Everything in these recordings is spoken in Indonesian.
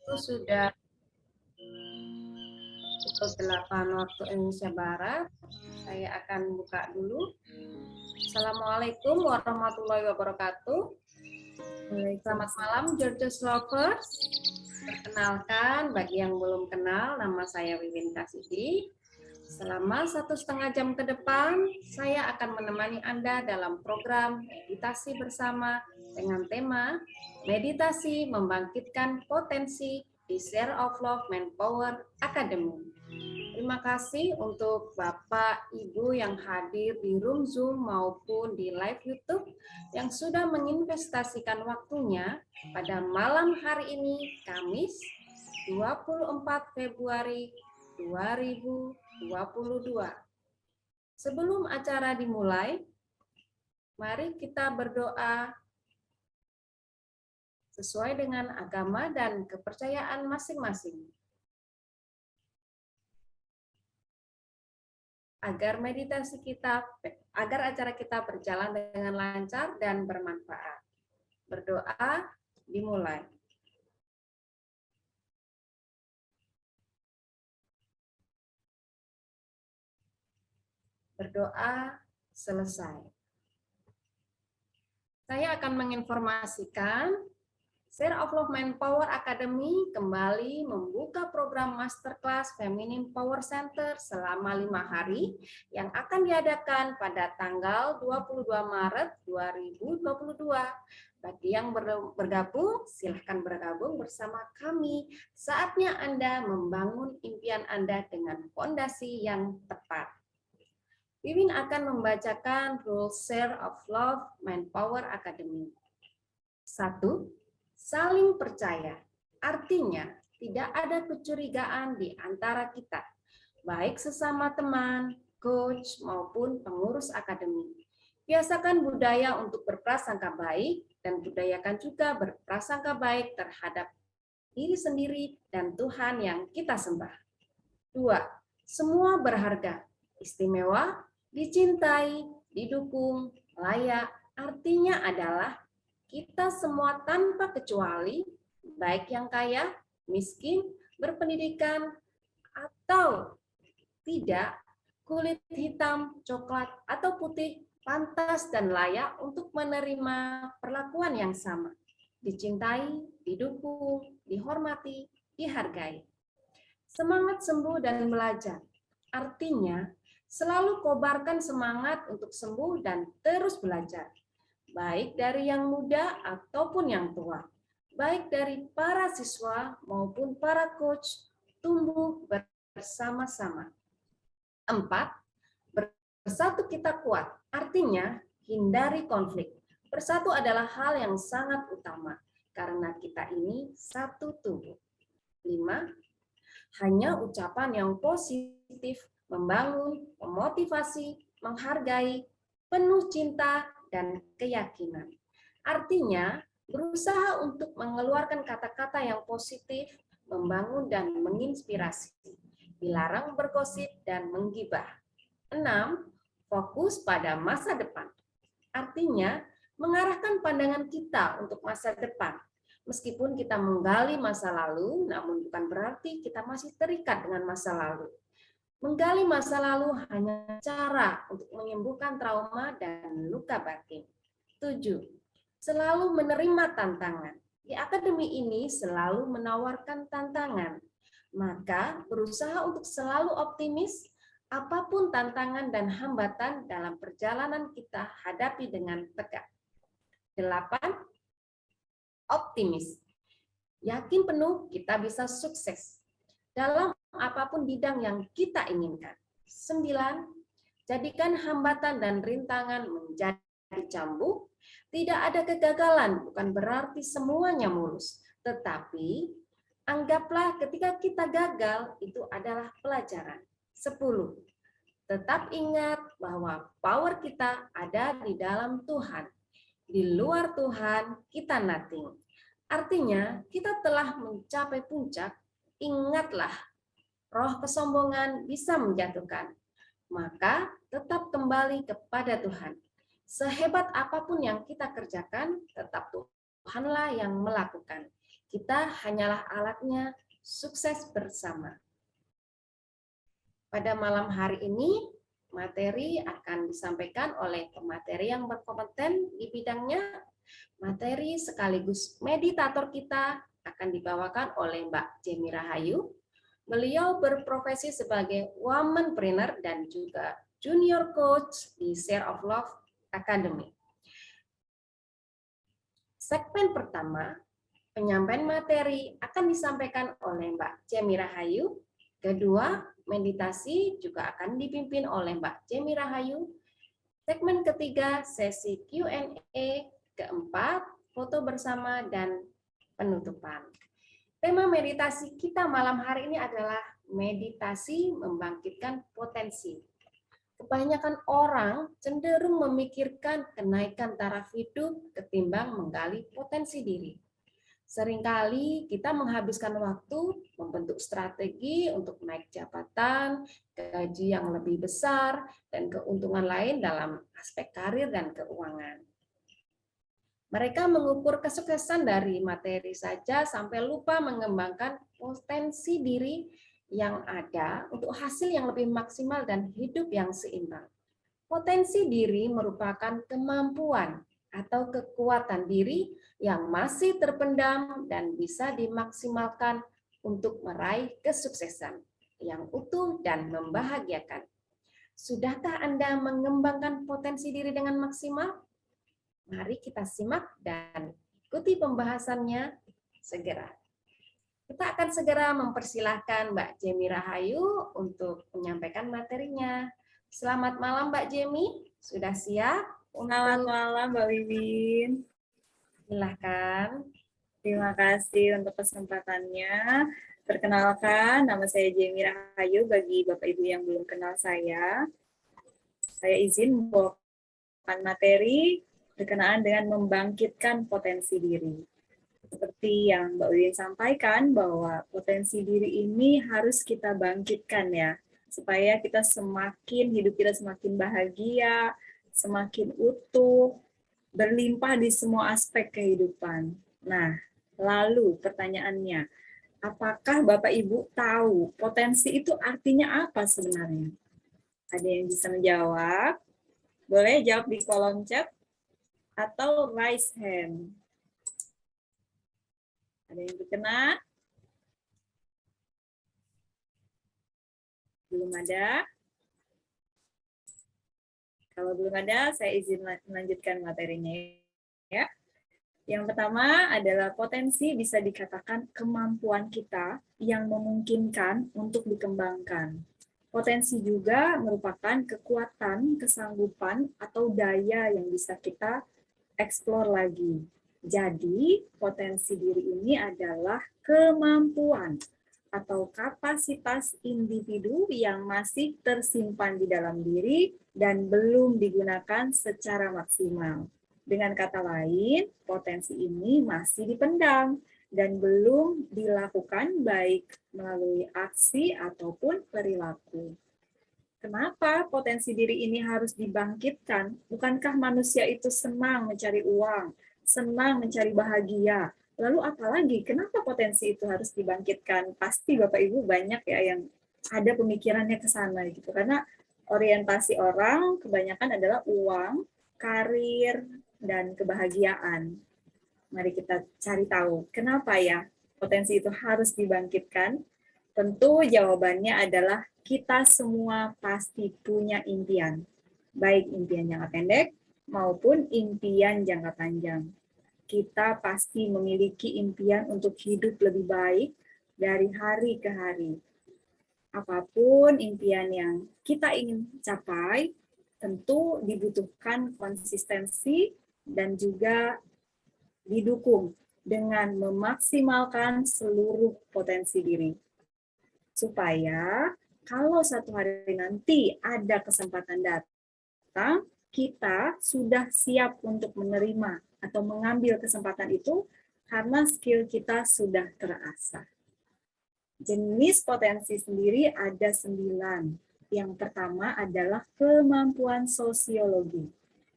Itu sudah pukul 8 waktu Indonesia Barat. Saya akan buka dulu. Assalamualaikum warahmatullahi wabarakatuh. Selamat malam, Georges Lovers. Perkenalkan, bagi yang belum kenal, nama saya Wiwin Kasidi. Selama 1,5 jam ke depan, saya akan menemani Anda dalam program meditasi bersama dengan tema Meditasi Membangkitkan Potensi di Share of Love Manpower Academy. Terima kasih untuk Bapak, Ibu yang hadir di room Zoom maupun di live YouTube yang sudah menginvestasikan waktunya pada malam hari ini, Kamis 24 Februari 2022. Sebelum acara dimulai, mari kita berdoa sesuai dengan agama dan kepercayaan masing-masing. Agar acara kita berjalan dengan lancar dan bermanfaat. Berdoa dimulai. Berdoa selesai. Saya akan menginformasikan Share of Love Manpower Academy kembali membuka program Masterclass Feminine Power Center selama 5 hari yang akan diadakan pada tanggal 22 Maret 2022. Bagi yang bergabung, silahkan bergabung bersama kami. Saatnya Anda membangun impian Anda dengan fondasi yang tepat. Wiwin akan membacakan Rules Share of Love Manpower Academy. 1. Saling percaya. Artinya, tidak ada kecurigaan di antara kita, baik sesama teman, coach, maupun pengurus akademi. Biasakan budaya untuk berprasangka baik dan budayakan juga berprasangka baik terhadap diri sendiri dan Tuhan yang kita sembah. 2. Semua berharga, istimewa, dicintai, didukung, layak. Artinya adalah kita semua tanpa kecuali, baik yang kaya, miskin, berpendidikan, atau tidak, kulit hitam, coklat, atau putih, pantas dan layak untuk menerima perlakuan yang sama. Dicintai, didukung, dihormati, dihargai. Semangat sembuh dan belajar. Artinya, selalu kobarkan semangat untuk sembuh dan terus belajar. Baik dari yang muda ataupun yang tua, baik dari para siswa maupun para coach, tumbuh bersama-sama. 4. Bersatu kita kuat, artinya hindari konflik. Bersatu adalah hal yang sangat utama, karena kita ini satu tubuh. 5. Hanya ucapan yang positif, membangun, memotivasi, menghargai, penuh cinta, dan keyakinan. Artinya, berusaha untuk mengeluarkan kata-kata yang positif, membangun dan menginspirasi. Dilarang bergosip dan menggibah. 6. Fokus pada masa depan. Artinya, mengarahkan pandangan kita untuk masa depan. Meskipun kita menggali masa lalu, namun bukan berarti kita masih terikat dengan masa lalu. Menggali masa lalu hanya cara untuk menyembuhkan trauma dan luka batin. 7. Selalu menerima tantangan. Di akademi ini selalu menawarkan tantangan. Maka berusaha untuk selalu optimis, apapun tantangan dan hambatan dalam perjalanan kita hadapi dengan tegak. 8. Optimis. Yakin penuh kita bisa sukses dalam apapun bidang yang kita inginkan. 9. Jadikan hambatan dan rintangan menjadi cambuk. Tidak ada kegagalan, bukan berarti semuanya mulus. Tetapi, anggaplah ketika kita gagal, itu adalah pelajaran. 10. Tetap ingat bahwa power kita ada di dalam Tuhan. Di luar Tuhan, kita nothing. Artinya, kita telah mencapai puncak. Ingatlah, roh kesombongan bisa menjatuhkan. Maka tetap kembali kepada Tuhan. Sehebat apapun yang kita kerjakan, tetap Tuhanlah yang melakukan. Kita hanyalah alatnya, sukses bersama. Pada malam hari ini, materi akan disampaikan oleh pemateri yang berkompeten di bidangnya. Materi sekaligus meditator kita akan dibawakan oleh Mbak Jemi Rahayu. Beliau berprofesi sebagai womanpreneur dan juga junior coach di Share of Love Academy. Segmen pertama, penyampaian materi akan disampaikan oleh Mbak Jemi Rahayu. Kedua, meditasi juga akan dipimpin oleh Mbak Jemi Rahayu. Segmen ketiga, sesi Q&A. Keempat, foto bersama dan penutupan. Tema meditasi kita malam hari ini adalah meditasi membangkitkan potensi. Kebanyakan orang cenderung memikirkan kenaikan taraf hidup ketimbang menggali potensi diri. Seringkali kita menghabiskan waktu membentuk strategi untuk naik jabatan, gaji yang lebih besar, dan keuntungan lain dalam aspek karir dan keuangan. Mereka mengukur kesuksesan dari materi saja sampai lupa mengembangkan potensi diri yang ada untuk hasil yang lebih maksimal dan hidup yang seimbang. Potensi diri merupakan kemampuan atau kekuatan diri yang masih terpendam dan bisa dimaksimalkan untuk meraih kesuksesan yang utuh dan membahagiakan. Sudahkah Anda mengembangkan potensi diri dengan maksimal? Mari kita simak dan ikuti pembahasannya segera. Kita akan segera mempersilahkan Mbak Jemi Rahayu untuk menyampaikan materinya. Selamat malam Mbak Jemi, sudah siap? Selamat malam Mbak Wiwin. Silahkan. Terima kasih untuk kesempatannya. Perkenalkan, nama saya Jemi Rahayu. Bagi Bapak Ibu yang belum kenal saya izin membawakan materi berkenaan dengan membangkitkan potensi diri. Seperti yang Mbak Wiwin sampaikan, bahwa potensi diri ini harus kita bangkitkan ya, supaya kita hidup kita semakin bahagia, semakin utuh, berlimpah di semua aspek kehidupan. Nah, lalu pertanyaannya, apakah Bapak Ibu tahu potensi itu artinya apa sebenarnya? Ada yang bisa menjawab? Boleh jawab di kolom chat atau raise hand. Ada yang berkenan? Belum ada? Kalau belum ada, saya izin melanjutkan materinya ya. Yang pertama adalah potensi bisa dikatakan kemampuan kita yang memungkinkan untuk dikembangkan. Potensi juga merupakan kekuatan, kesanggupan, atau daya yang bisa kita eksplor lagi. Jadi, potensi diri ini adalah kemampuan atau kapasitas individu yang masih tersimpan di dalam diri dan belum digunakan secara maksimal. Dengan kata lain, potensi ini masih dipendam dan belum dilakukan baik melalui aksi ataupun perilaku. Kenapa potensi diri ini harus dibangkitkan? Bukankah manusia itu senang mencari uang, senang mencari bahagia? Lalu apalagi, kenapa potensi itu harus dibangkitkan? Pasti Bapak Ibu banyak ya yang ada pemikirannya ke sana gitu. Karena orientasi orang kebanyakan adalah uang, karir, dan kebahagiaan. Mari kita cari tahu, kenapa ya potensi itu harus dibangkitkan? Tentu jawabannya adalah kita semua pasti punya impian, baik impian jangka pendek maupun impian jangka panjang. Kita pasti memiliki impian untuk hidup lebih baik dari hari ke hari. Apapun impian yang kita ingin capai, tentu dibutuhkan konsistensi dan juga didukung dengan memaksimalkan seluruh potensi diri. Supaya kalau satu hari nanti ada kesempatan datang, kita sudah siap untuk menerima atau mengambil kesempatan itu karena skill kita sudah terasah. Jenis potensi sendiri ada 9. Yang pertama adalah kemampuan sosiologi.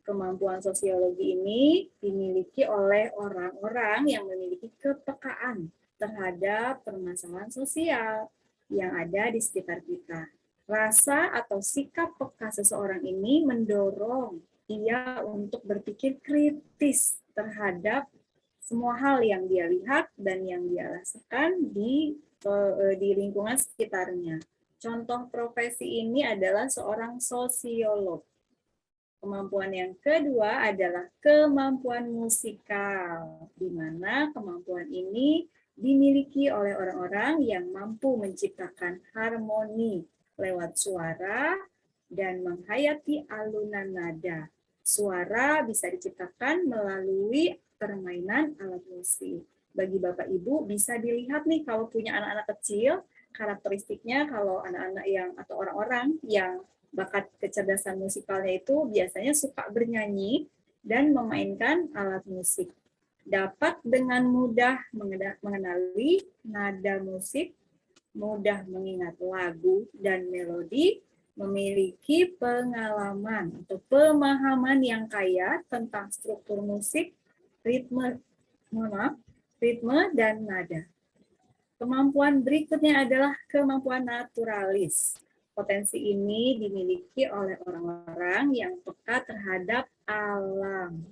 Kemampuan sosiologi ini dimiliki oleh orang-orang yang memiliki kepekaan terhadap permasalahan sosial yang ada di sekitar kita. Rasa atau sikap peka seseorang ini mendorong ia untuk berpikir kritis terhadap semua hal yang dia lihat dan yang dia rasakan di lingkungan sekitarnya. Contoh profesi ini adalah seorang sosiolog. Kemampuan yang kedua adalah kemampuan musikal, di mana kemampuan ini dimiliki oleh orang-orang yang mampu menciptakan harmoni lewat suara dan menghayati alunan nada. Suara bisa diciptakan melalui permainan alat musik. Bagi Bapak Ibu bisa dilihat nih kalau punya anak-anak kecil, karakteristiknya kalau anak-anak yang atau orang-orang yang bakat kecerdasan musikalnya itu biasanya suka bernyanyi dan memainkan alat musik. Dapat dengan mudah mengenali nada musik, mudah mengingat lagu dan melodi, memiliki pengalaman atau pemahaman yang kaya tentang struktur musik, ritme dan nada. Kemampuan berikutnya adalah kemampuan naturalis. Potensi ini dimiliki oleh orang-orang yang peka terhadap alam.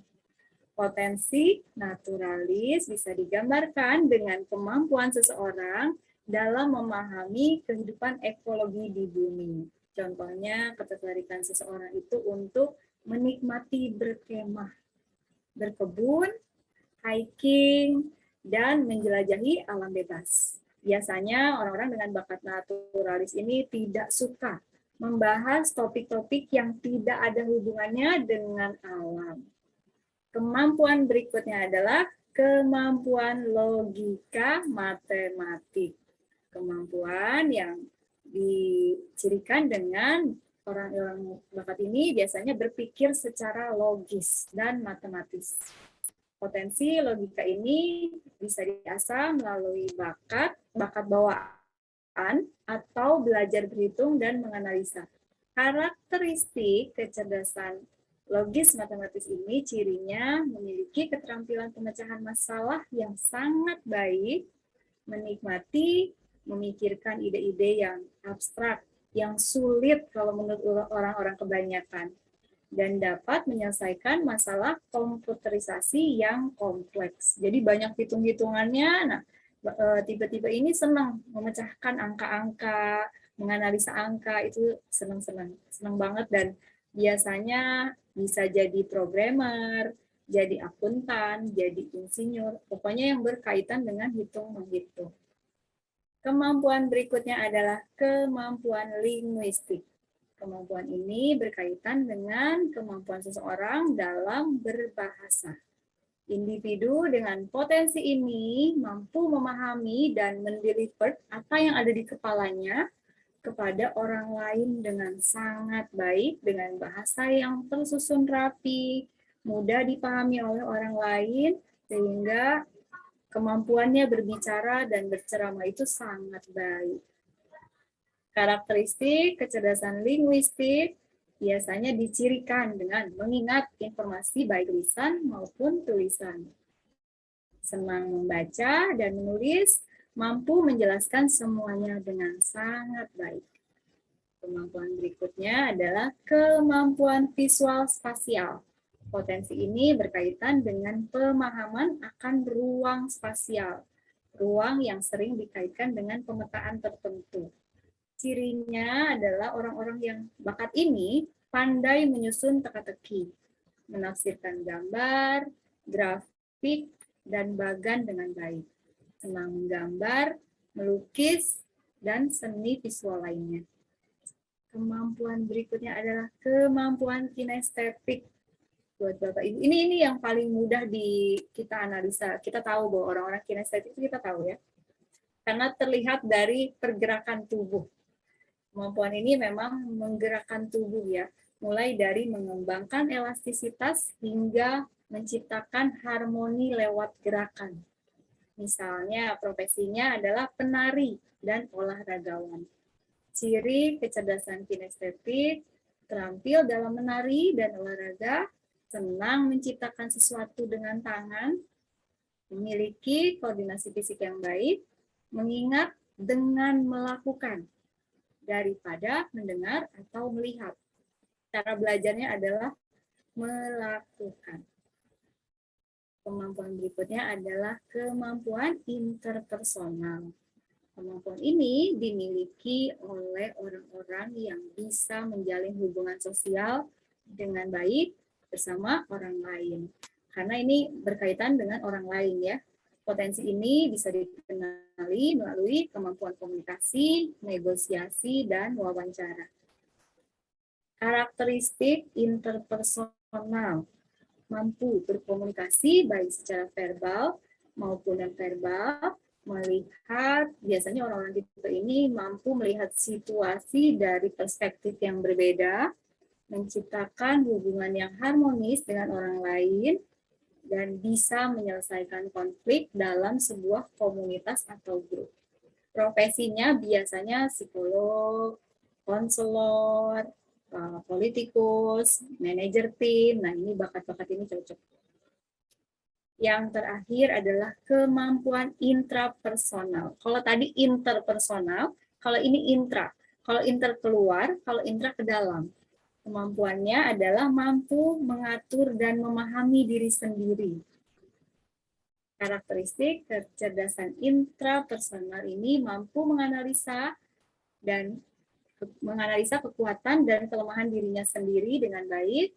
Potensi naturalis bisa digambarkan dengan kemampuan seseorang dalam memahami kehidupan ekologi di bumi. Contohnya, ketertarikan seseorang itu untuk menikmati berkemah, berkebun, hiking, dan menjelajahi alam bebas. Biasanya orang-orang dengan bakat naturalis ini tidak suka membahas topik-topik yang tidak ada hubungannya dengan alam. Kemampuan berikutnya adalah kemampuan logika matematik. Kemampuan yang dicirikan dengan orang-orang bakat ini biasanya berpikir secara logis dan matematis. Potensi logika ini bisa diasah melalui bakat bawaan, atau belajar berhitung dan menganalisa. Karakteristik kecerdasan logis matematis ini cirinya memiliki keterampilan pemecahan masalah yang sangat baik, menikmati, memikirkan ide-ide yang abstrak, yang sulit kalau menurut orang-orang kebanyakan, dan dapat menyelesaikan masalah komputerisasi yang kompleks. Jadi banyak hitung-hitungannya. Nah, tipe-tipe ini senang memecahkan angka-angka, menganalisa angka, itu senang banget, dan biasanya bisa jadi programmer, jadi akuntan, jadi insinyur, pokoknya yang berkaitan dengan hitung-menghitung. Kemampuan berikutnya adalah kemampuan linguistik. Kemampuan ini berkaitan dengan kemampuan seseorang dalam berbahasa. Individu dengan potensi ini mampu memahami dan mendeliver apa yang ada di kepalanya kepada orang lain dengan sangat baik, dengan bahasa yang tersusun rapi, mudah dipahami oleh orang lain, sehingga kemampuannya berbicara dan berceramah itu sangat baik. Karakteristik kecerdasan linguistik biasanya dicirikan dengan mengingat informasi baik lisan maupun tulisan. Senang membaca dan menulis, mampu menjelaskan semuanya dengan sangat baik. Kemampuan berikutnya adalah kemampuan visual spasial. Potensi ini berkaitan dengan pemahaman akan ruang spasial, ruang yang sering dikaitkan dengan pemetaan tertentu. Cirinya adalah orang-orang yang bakat ini pandai menyusun teka-teki, menafsirkan gambar, grafik, dan bagan dengan baik. Senang menggambar, melukis, dan seni visual lainnya. Kemampuan berikutnya adalah kemampuan kinestetik. Buat Bapak Ibu, ini yang paling mudah kita analisa. Kita tahu bahwa orang-orang kinestetik itu kita tahu ya. Karena terlihat dari pergerakan tubuh. Kemampuan ini memang menggerakkan tubuh ya, mulai dari mengembangkan elastisitas hingga menciptakan harmoni lewat gerakan. Misalnya profesinya adalah penari dan olahragawan. Ciri kecerdasan kinestetik terampil dalam menari dan olahraga, senang menciptakan sesuatu dengan tangan, memiliki koordinasi fisik yang baik, mengingat dengan melakukan daripada mendengar atau melihat. Cara belajarnya adalah melakukan. Kemampuan berikutnya adalah kemampuan interpersonal. Kemampuan ini dimiliki oleh orang-orang yang bisa menjalin hubungan sosial dengan baik bersama orang lain. Karena ini berkaitan dengan orang lain ya. Potensi ini bisa dikenali melalui kemampuan komunikasi, negosiasi, dan wawancara. Karakteristik interpersonal, mampu berkomunikasi baik secara verbal maupun non-verbal, melihat, biasanya orang-orang tipe ini mampu melihat situasi dari perspektif yang berbeda, menciptakan hubungan yang harmonis dengan orang lain, dan bisa menyelesaikan konflik dalam sebuah komunitas atau grup. Profesinya biasanya psikolog, konselor, politikus, manajer tim. Nah, ini bakat-bakat ini cocok. Yang terakhir adalah kemampuan intrapersonal. Kalau tadi interpersonal, kalau ini intra. Kalau inter keluar, kalau intra ke dalam. Kemampuannya adalah mampu mengatur dan memahami diri sendiri. Karakteristik kecerdasan intrapersonal ini mampu menganalisa kekuatan dan kelemahan dirinya sendiri dengan baik,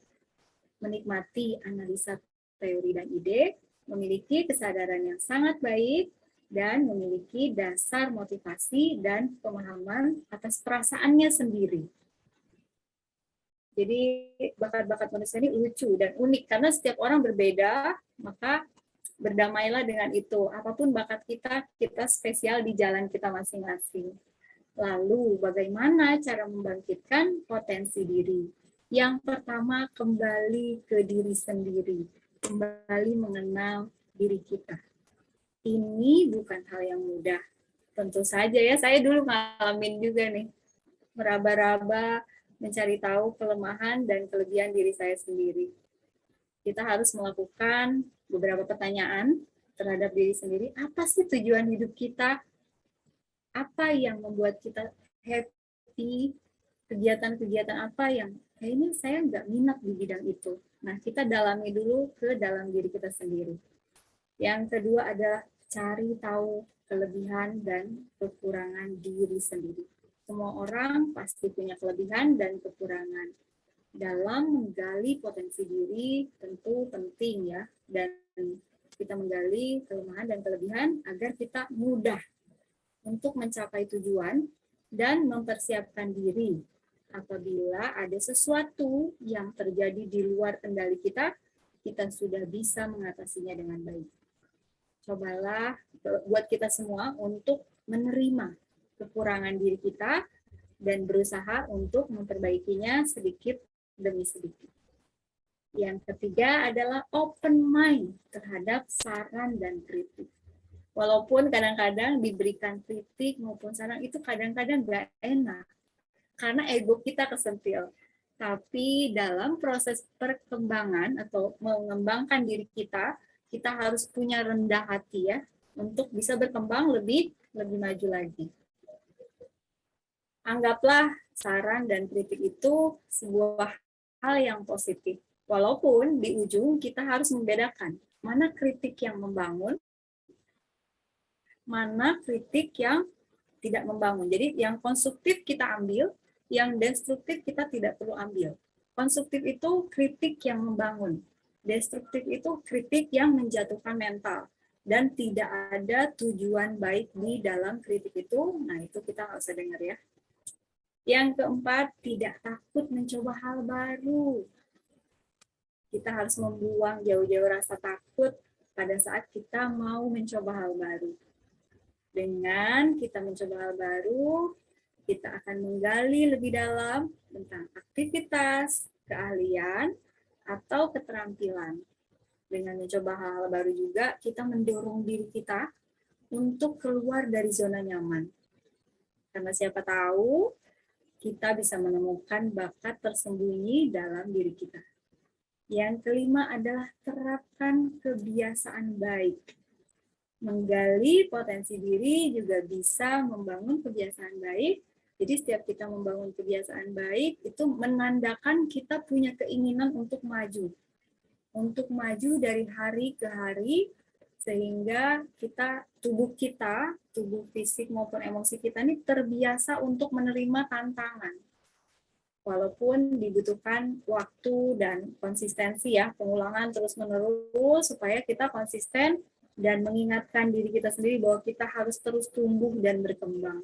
menikmati analisa teori dan ide, memiliki kesadaran yang sangat baik, dan memiliki dasar motivasi dan pemahaman atas perasaannya sendiri. Jadi bakat-bakat manusia ini lucu dan unik karena setiap orang berbeda, maka berdamailah dengan itu. Apapun bakat kita, kita spesial di jalan kita masing-masing. Lalu bagaimana cara membangkitkan potensi diri? Yang pertama, kembali ke diri sendiri. Kembali mengenal diri kita. Ini bukan hal yang mudah. Tentu saja ya, saya dulu ngalamin juga nih. Meraba-raba, mencari tahu kelemahan dan kelebihan diri saya sendiri. Kita harus melakukan beberapa pertanyaan terhadap diri sendiri. Apa sih tujuan hidup kita? Apa yang membuat kita happy? Kegiatan-kegiatan apa yang kayaknya saya nggak minat di bidang itu. Nah, kita dalami dulu ke dalam diri kita sendiri. Yang kedua adalah cari tahu kelebihan dan kekurangan diri sendiri. Semua orang pasti punya kelebihan dan kekurangan. Dalam menggali potensi diri tentu penting ya, dan kita menggali kelemahan dan kelebihan agar kita mudah untuk mencapai tujuan dan mempersiapkan diri apabila ada sesuatu yang terjadi di luar kendali kita, kita sudah bisa mengatasinya dengan baik. Cobalah buat kita semua untuk menerima kekurangan diri kita dan berusaha untuk memperbaikinya sedikit demi sedikit. Yang ketiga adalah open mind terhadap saran dan kritik. Walaupun kadang-kadang diberikan kritik maupun saran itu kadang-kadang nggak enak karena ego kita kesentil. Tapi dalam proses perkembangan atau mengembangkan diri kita, kita harus punya rendah hati ya untuk bisa berkembang lebih maju lagi. Anggaplah saran dan kritik itu sebuah hal yang positif. Walaupun di ujung kita harus membedakan mana kritik yang membangun, mana kritik yang tidak membangun. Jadi yang konstruktif kita ambil, yang destruktif kita tidak perlu ambil. Konstruktif itu kritik yang membangun. Destruktif itu kritik yang menjatuhkan mental. Dan tidak ada tujuan baik di dalam kritik itu, nah itu kita nggak usah dengar ya. Yang keempat, tidak takut mencoba hal baru. Kita harus membuang jauh-jauh rasa takut pada saat kita mau mencoba hal baru. Dengan kita mencoba hal baru, kita akan menggali lebih dalam tentang aktivitas, keahlian, atau keterampilan. Dengan mencoba hal-hal baru juga, kita mendorong diri kita untuk keluar dari zona nyaman. Karena siapa tahu, kita bisa menemukan bakat tersembunyi dalam diri kita. Yang kelima adalah terapkan kebiasaan baik. Menggali potensi diri juga bisa membangun kebiasaan baik. Jadi setiap kita membangun kebiasaan baik, itu menandakan kita punya keinginan untuk maju. Untuk maju dari hari ke hari, sehingga tubuh fisik maupun emosi kita ini terbiasa untuk menerima tantangan. Walaupun dibutuhkan waktu dan konsistensi ya, pengulangan terus-menerus supaya kita konsisten dan mengingatkan diri kita sendiri bahwa kita harus terus tumbuh dan berkembang.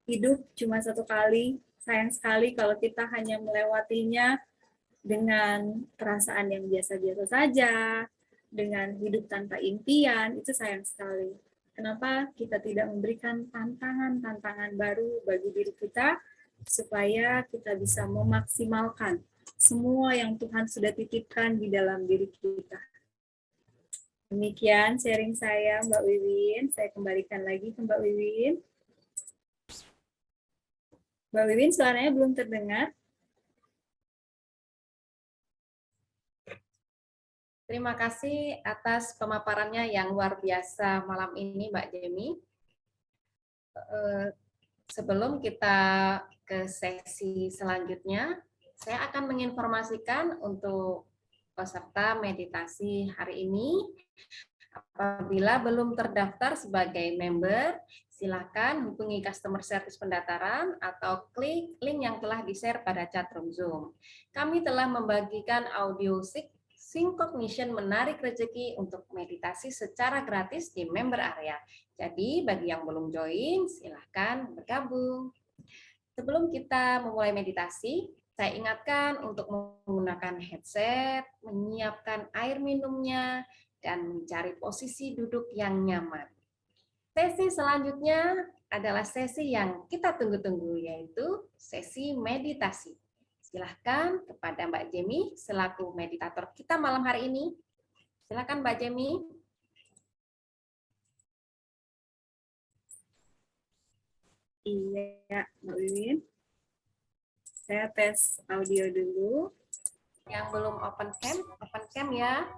Hidup cuma satu kali, sayang sekali kalau kita hanya melewatinya dengan perasaan yang biasa-biasa saja, dengan hidup tanpa impian, itu sayang sekali. Kenapa kita tidak memberikan tantangan-tantangan baru bagi diri kita, supaya kita bisa memaksimalkan semua yang Tuhan sudah titipkan di dalam diri kita. Demikian sharing saya, Mbak Wiwin. Saya kembalikan lagi ke Mbak Wiwin. Mbak Wiwin, suaranya belum terdengar. Terima kasih atas pemaparannya yang luar biasa malam ini, Mbak Jemi. Sebelum kita ke sesi selanjutnya, saya akan menginformasikan untuk peserta meditasi hari ini. Apabila belum terdaftar sebagai member, silakan hubungi customer service pendaftaran atau klik link yang telah di-share pada chat room Zoom. Kami telah membagikan audio Sync Cognition menarik rezeki untuk meditasi secara gratis di member area. Jadi bagi yang belum join, silahkan bergabung. Sebelum kita memulai meditasi, saya ingatkan untuk menggunakan headset, menyiapkan air minumnya, dan mencari posisi duduk yang nyaman. Sesi selanjutnya adalah sesi yang kita tunggu-tunggu, yaitu sesi meditasi. Silahkan kepada Mbak Jemi selaku meditator kita malam hari ini. Silahkan Mbak Jemi. Iya, Mbak Wiwin. Saya tes audio dulu. Yang belum open cam ya.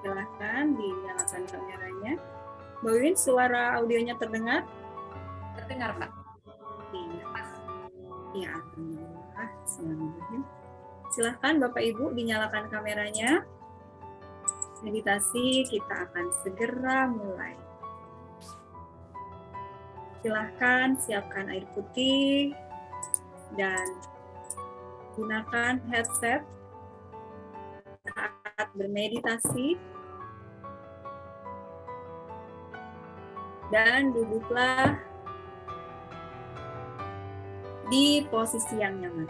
Silahkan dinyalakan kameranya. Mbak Wiwin, suara audionya terdengar? Terdengar, Pak. Iya. Iya, alhamdulillah. Silahkan Bapak Ibu dinyalakan kameranya. Meditasi kita akan segera mulai. Silahkan siapkan air putih dan gunakan headset saat bermeditasi. Dan duduklah di posisi yang nyaman.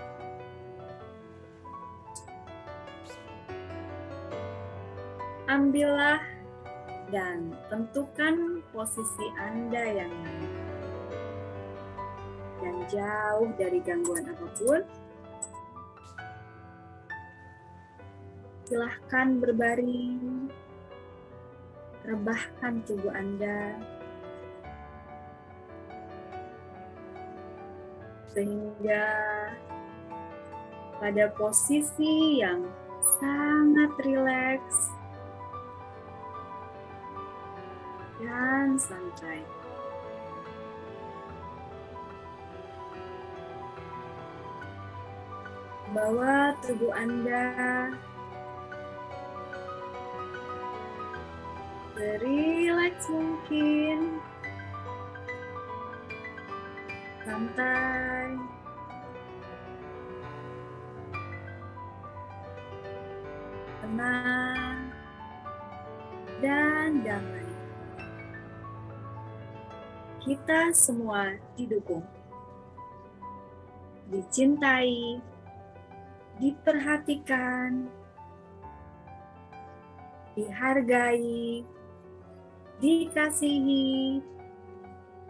Ambillah dan tentukan posisi Anda yang nyaman. Dan jauh dari gangguan apapun. Silahkan berbaring. Rebahkan tubuh Anda. Sehingga pada posisi yang sangat rileks dan santai. Bawa tubuh Anda serileks mungkin. Santai. Tenang. Dan damai. Kita semua didukung. Dicintai. Diperhatikan. Dihargai. Dikasihi.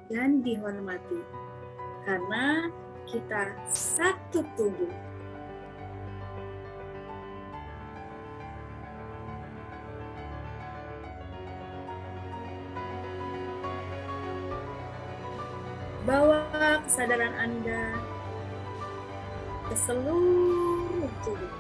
Dan dihormati. Karena kita satu tubuh. Bawa kesadaran Anda ke seluruh tubuh.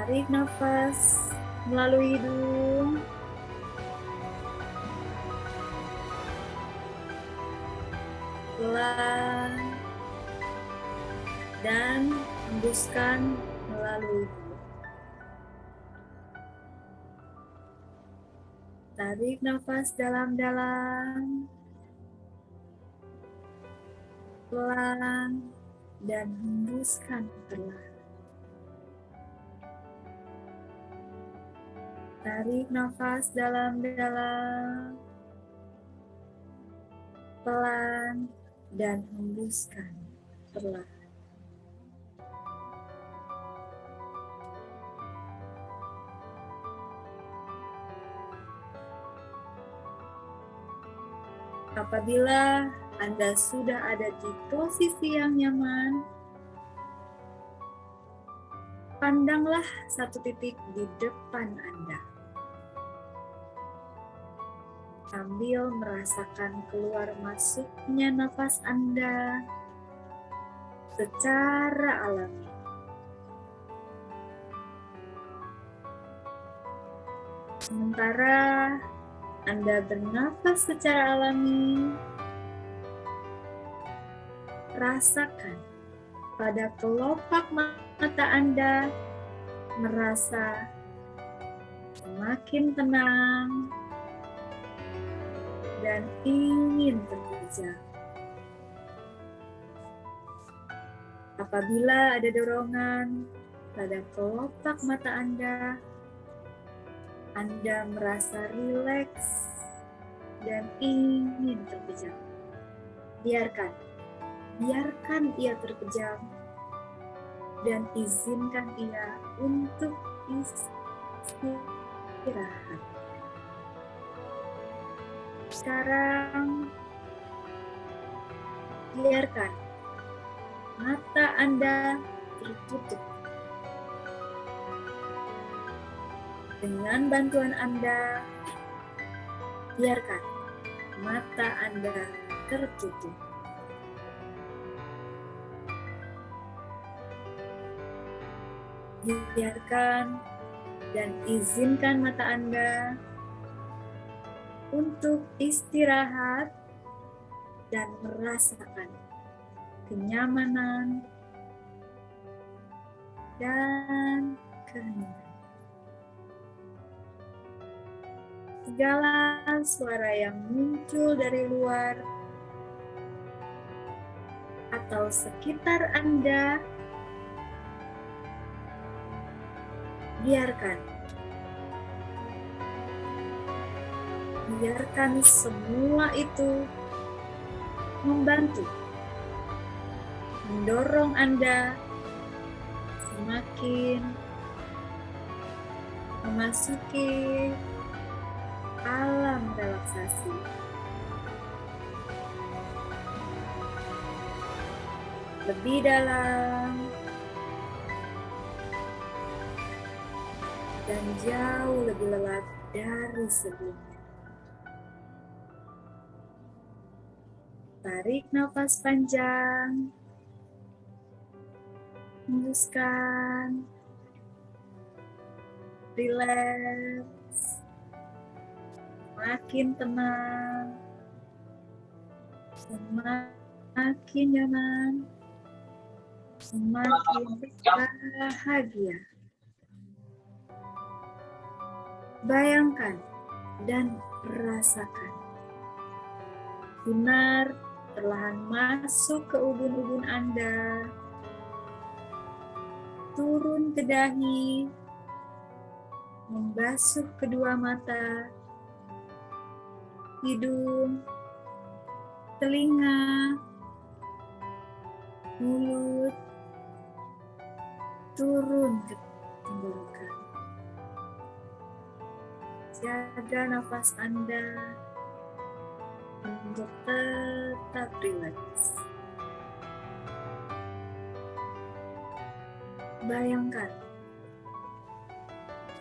Tarik nafas melalui hidung. Pelan. Dan hembuskan melalui hidung. Tarik nafas dalam-dalam. Pelan. Dan hembuskan perlahan. Tarik nafas dalam-dalam, pelan, dan hembuskan perlahan. Apabila Anda sudah ada di posisi yang nyaman, pandanglah satu titik di depan Anda. Sambil merasakan keluar masuknya nafas Anda secara alami. Sementara Anda bernafas secara alami, rasakan pada kelopak mata Anda merasa semakin tenang dan ingin terpejam. Apabila ada dorongan pada kelopak mata Anda merasa rileks dan ingin terpejam. Biarkan ia terpejam dan izinkan ia untuk istirahat. Sekarang, biarkan mata Anda tertutup. Dengan bantuan Anda, biarkan mata Anda tertutup. Biarkan dan izinkan mata Anda untuk istirahat dan merasakan kenyamanan dan keheningan. Segala suara yang muncul dari luar atau sekitar Anda, biarkan semua itu membantu, mendorong Anda semakin memasuki alam relaksasi. Lebih dalam dan jauh lebih lelap dari sebelumnya. Tarik nafas panjang, hembuskan, rileks, semakin tenang, semakin nyaman, semakin bahagia. Bayangkan dan rasakan sinar perlahan masuk ke ubun-ubun Anda, turun ke dahi, membasuh kedua mata, hidung, telinga, mulut, turun ke tenggorokan. Jaga nafas Anda untuk tetap rileks. Bayangkan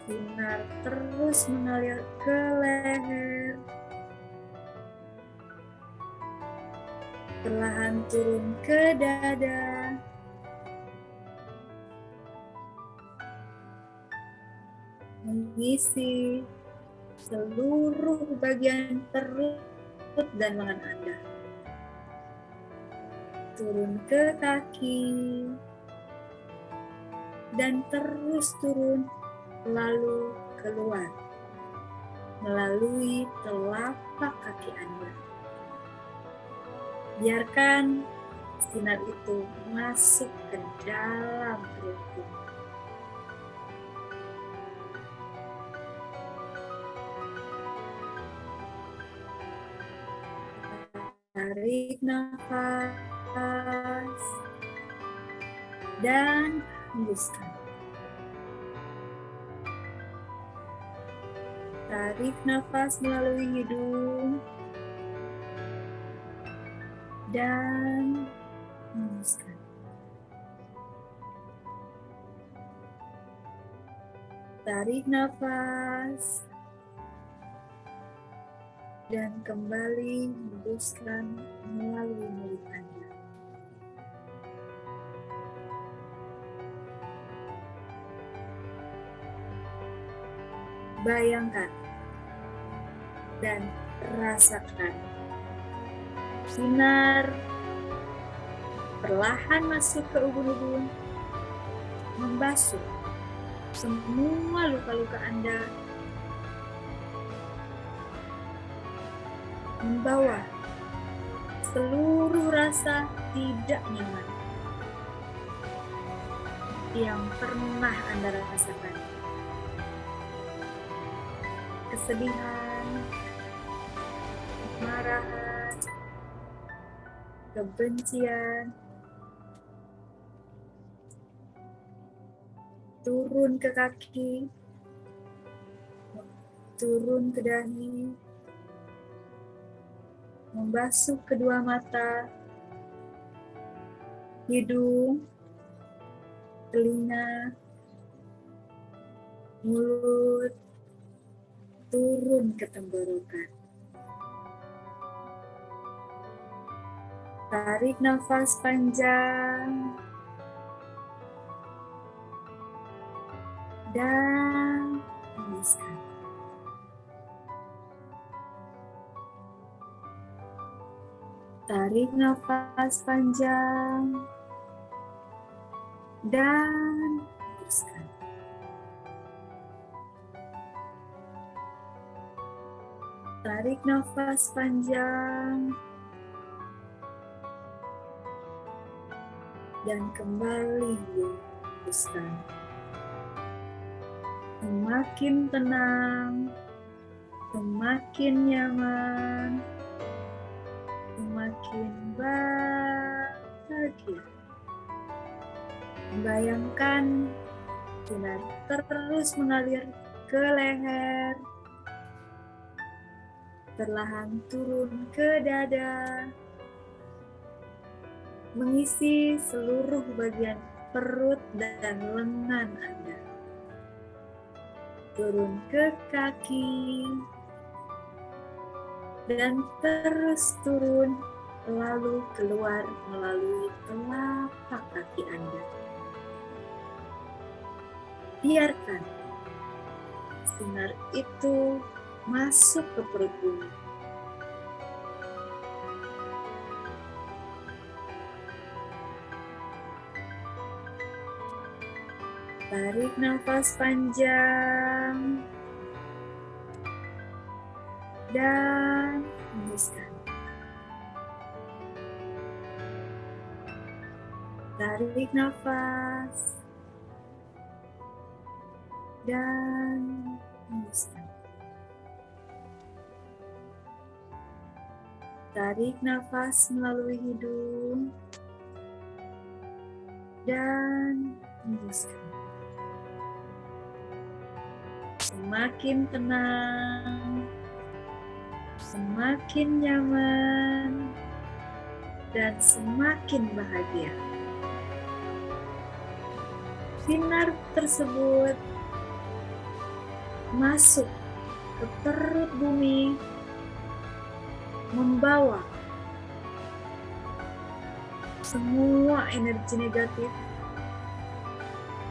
sinar terus mengalir ke leher, perlahan turun ke dada, mengisi seluruh bagian perut dan lengan Anda. Turun ke kaki, dan terus turun, lalu keluar melalui telapak kaki Anda. Biarkan sinar itu masuk ke dalam perutmu. Tarik nafas dan hembuskan. Tarik nafas melalui hidung dan hembuskan. Tarik nafas dan kembali hembuskan melalui mulut Anda. Bayangkan dan rasakan sinar perlahan masuk ke ubun-ubun, membasuh semua luka-luka Anda, membawa seluruh rasa tidak nyaman yang pernah Anda rasakan. Kesedihan, kemarahan, kebencian, turun ke kaki, turun ke dahi, membasuh kedua mata, hidung, telinga, mulut, turun ke tenggorokan. Tarik nafas panjang dan hembuskan. Tarik nafas panjang dan hembuskan. Tarik nafas panjang dan kembali hembuskan. Semakin tenang, semakin nyaman, semakin bahagia. Bayangkan sinar terus mengalir ke leher, perlahan turun ke dada, mengisi seluruh bagian perut dan lengan Anda. Turun ke kaki, dan terus turun, lalu keluar melalui telapak kaki Anda. Biarkan sinar itu masuk ke perut bumi. Tarik nafas panjang dan hembuskan. Tarik nafas dan hembuskan. Tarik nafas melalui hidung dan hembuskan. Semakin tenang, semakin nyaman, dan semakin bahagia. Sinar tersebut masuk ke perut bumi, membawa semua energi negatif,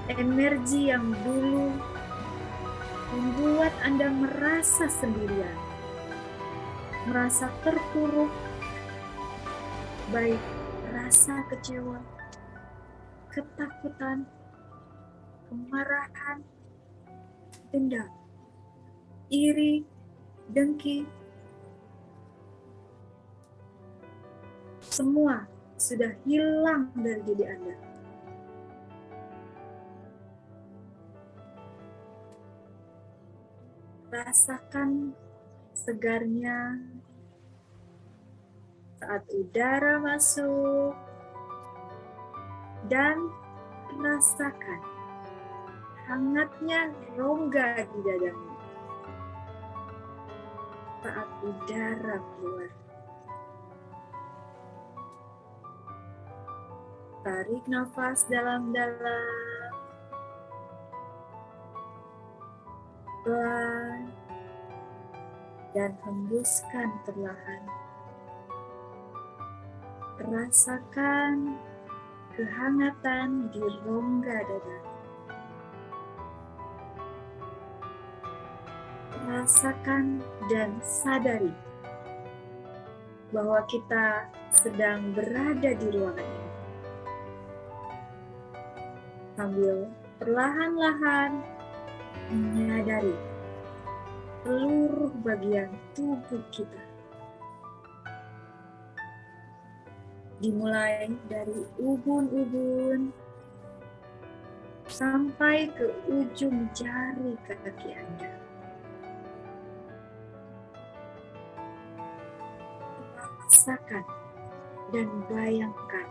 energi yang dulu saat Anda merasa sendirian, merasa terpuruk, baik rasa kecewa, ketakutan, kemarahan, dendam, iri, dengki, semua sudah hilang dari diri Anda. Rasakan segarnya saat udara masuk dan rasakan hangatnya rongga di dadamu saat udara keluar. Tarik nafas dalam-dalam, pelan, dan hembuskan perlahan. Rasakan kehangatan di rongga dada. Rasakan dan sadari bahwa kita sedang berada di ruangan ini. Sambil perlahan-lahan menyadari seluruh bagian tubuh kita. Dimulai dari ubun-ubun sampai ke ujung jari kaki Anda. Rasakan dan bayangkan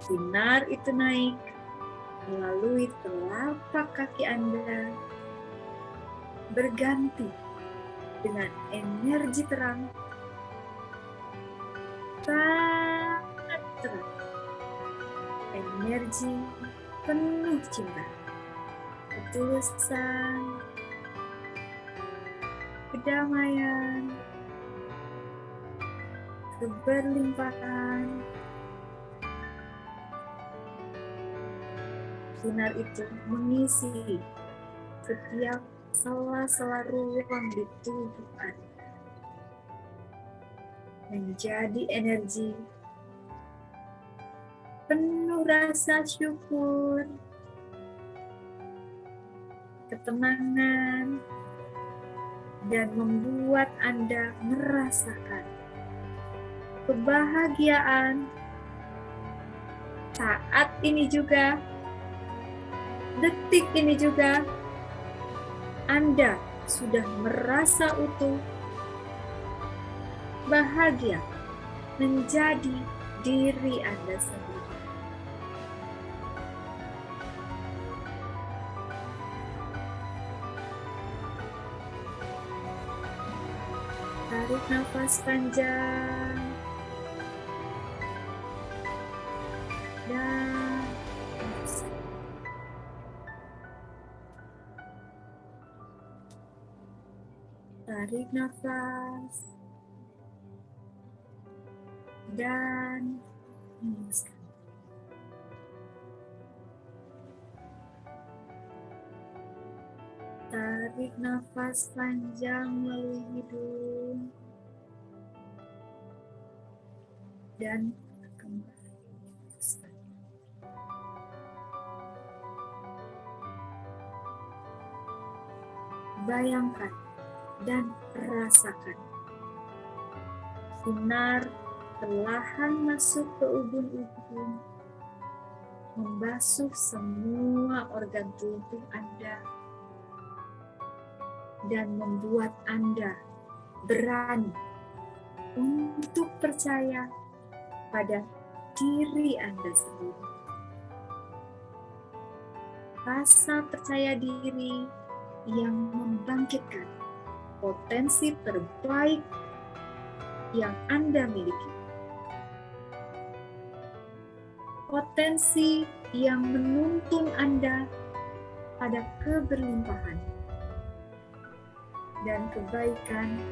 sinar itu naik melalui telapak kaki Anda, berganti dengan energi terang, sangat terang, energi penuh cinta, ketulusan, kedamaian, keberlimpahan. Sinar itu mengisi setiap sela-sela ruang di tubuh Anda, menjadi energi penuh rasa syukur, ketenangan, dan membuat Anda merasakan kebahagiaan saat ini juga. Detik ini juga, Anda sudah merasa utuh, bahagia menjadi diri Anda sendiri. Tarik nafas panjang dan tarik nafas dan hembuskan. Tarik nafas panjang melalui hidung dan kembali hembuskan. Bayangkan dan rasakan sinar perlahan masuk ke ubun-ubun, membasuh semua organ tubuh Anda dan membuat Anda berani untuk percaya pada diri Anda sendiri. Rasa percaya diri yang membangkitkan potensi terbaik yang Anda miliki. Potensi yang menuntun Anda pada keberlimpahan dan kebaikan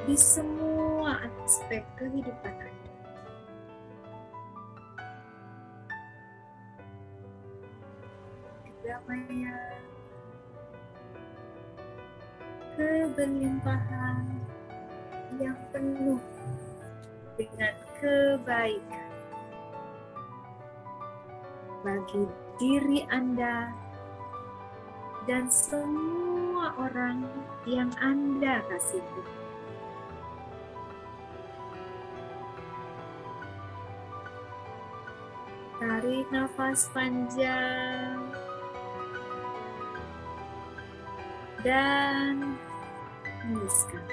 di semua aspek kehidupan Anda. Kedamaian, keberlimpahan yang penuh dengan kebaikan bagi diri Anda dan semua orang yang Anda kasihi. Tarik nafas panjang dan hembuskan.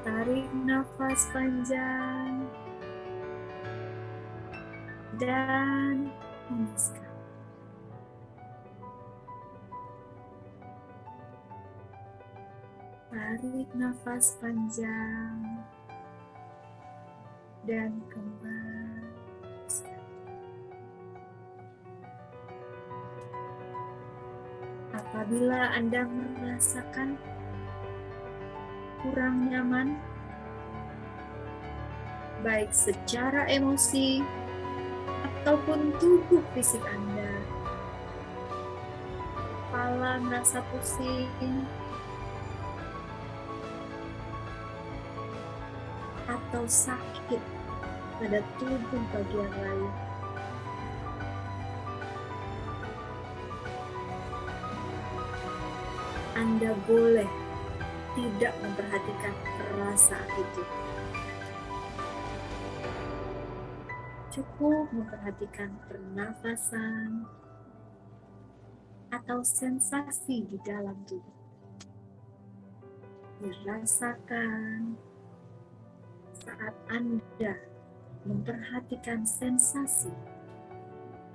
Tarik nafas panjang dan hembuskan. Tarik nafas panjang dan kembali. Apabila Anda merasakan kurang nyaman, baik secara emosi ataupun tubuh fisik Anda, kepala merasa pusing, atau sakit pada tubuh bagian lain, Anda boleh tidak memperhatikan perasaan itu. Cukup memperhatikan pernafasan atau sensasi di dalam tubuh. Dirasakan saat Anda memperhatikan sensasi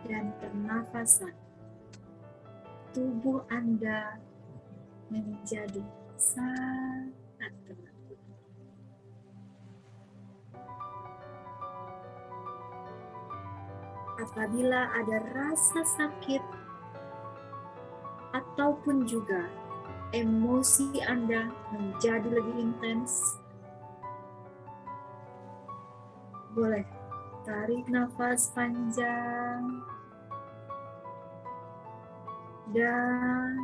dan pernafasan, tubuh Anda menjadi sangat tenang. Apabila ada rasa sakit ataupun juga emosi Anda menjadi lebih intens, boleh tarik nafas panjang dan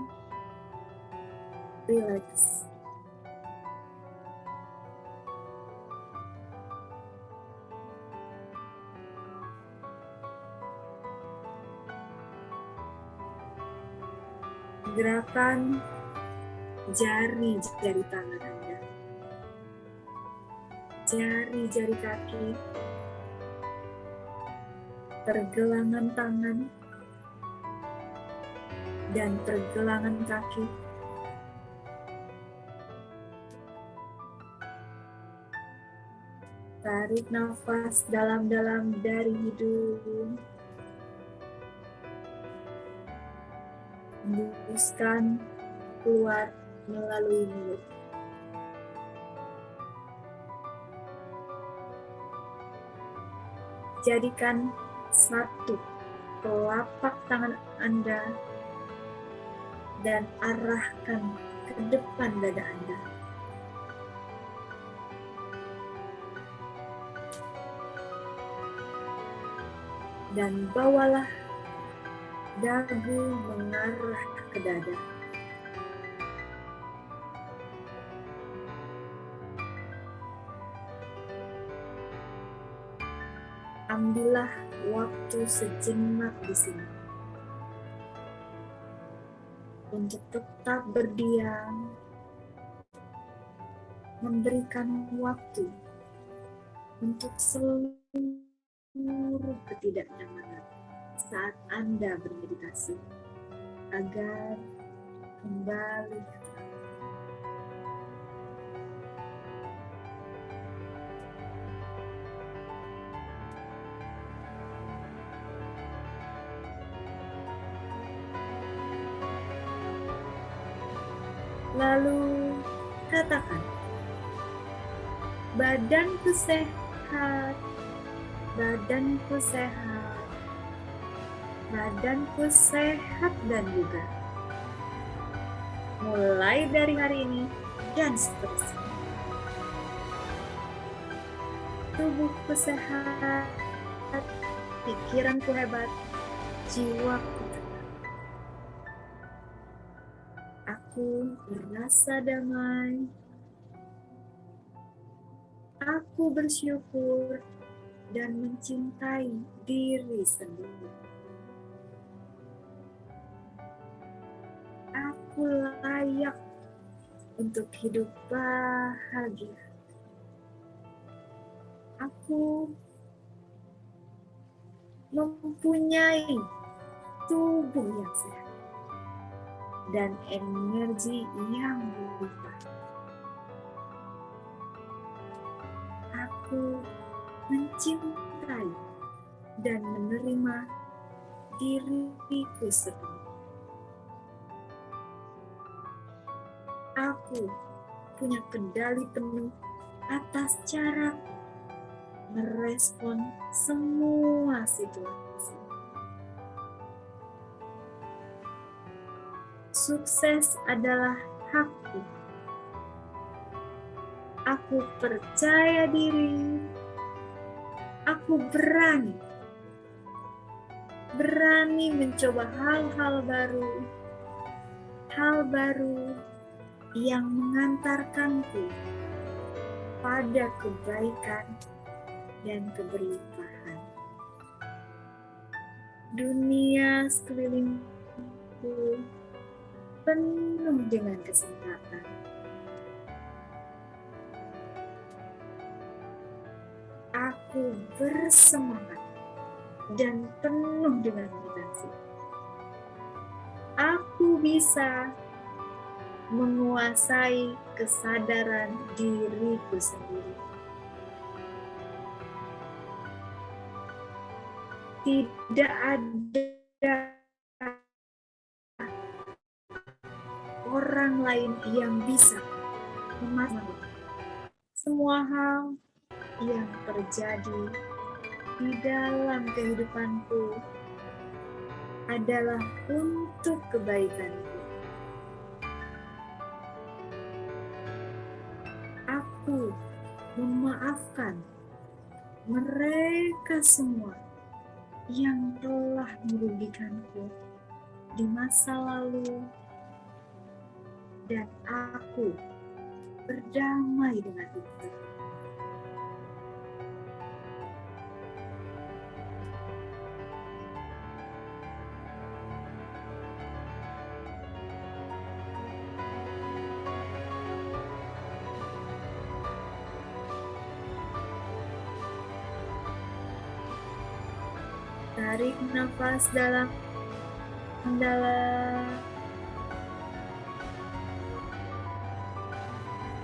rileks. Gerakan jari-jari tangan Anda, jari-jari kaki, pergelangan tangan, dan pergelangan kaki. Tarik nafas dalam-dalam dari hidung. Hembuskan keluar melalui mulut. Jadikan satu telapak tangan Anda dan arahkan ke depan dada Anda. Dan bawalah dagu mengarah ke dada. Ambillah waktu sejenak di sini untuk tetap berdiam, memberikan waktu untuk seluruh ketidaknyamanan saat Anda bermeditasi, agar kembali ke tenang. Lalu katakan, badanku sehat, badanku sehat, badanku sehat dan bugar. Mulai dari hari ini dan seterusnya. Tubuhku sehat, pikiranku hebat, jiwaku tenang. Aku merasa damai. Aku bersyukur dan mencintai diri sendiri. Aku layak untuk hidup bahagia. Aku mempunyai tubuh yang sehat dan energi yang berlimpah. Aku mencintai dan menerima diriku sendiri. Aku punya kendali penuh atas cara merespon semua situasi. Sukses adalah hakku. Aku percaya diri. Aku berani mencoba hal-hal baru yang mengantarkanku pada kebaikan dan keberlimpahan. Dunia sekelilingku penuh dengan kesempatan. Aku bersemangat dan penuh dengan motivasi. Aku bisa menguasai kesadaran diriku sendiri. Tidak ada orang lain yang bisa memastikan semua hal yang terjadi di dalam kehidupanku adalah untuk kebaikanku. Aku memaafkan mereka semua yang telah merugikanku di masa lalu, dan aku berdamai dengan itu. Tarik nafas dalam.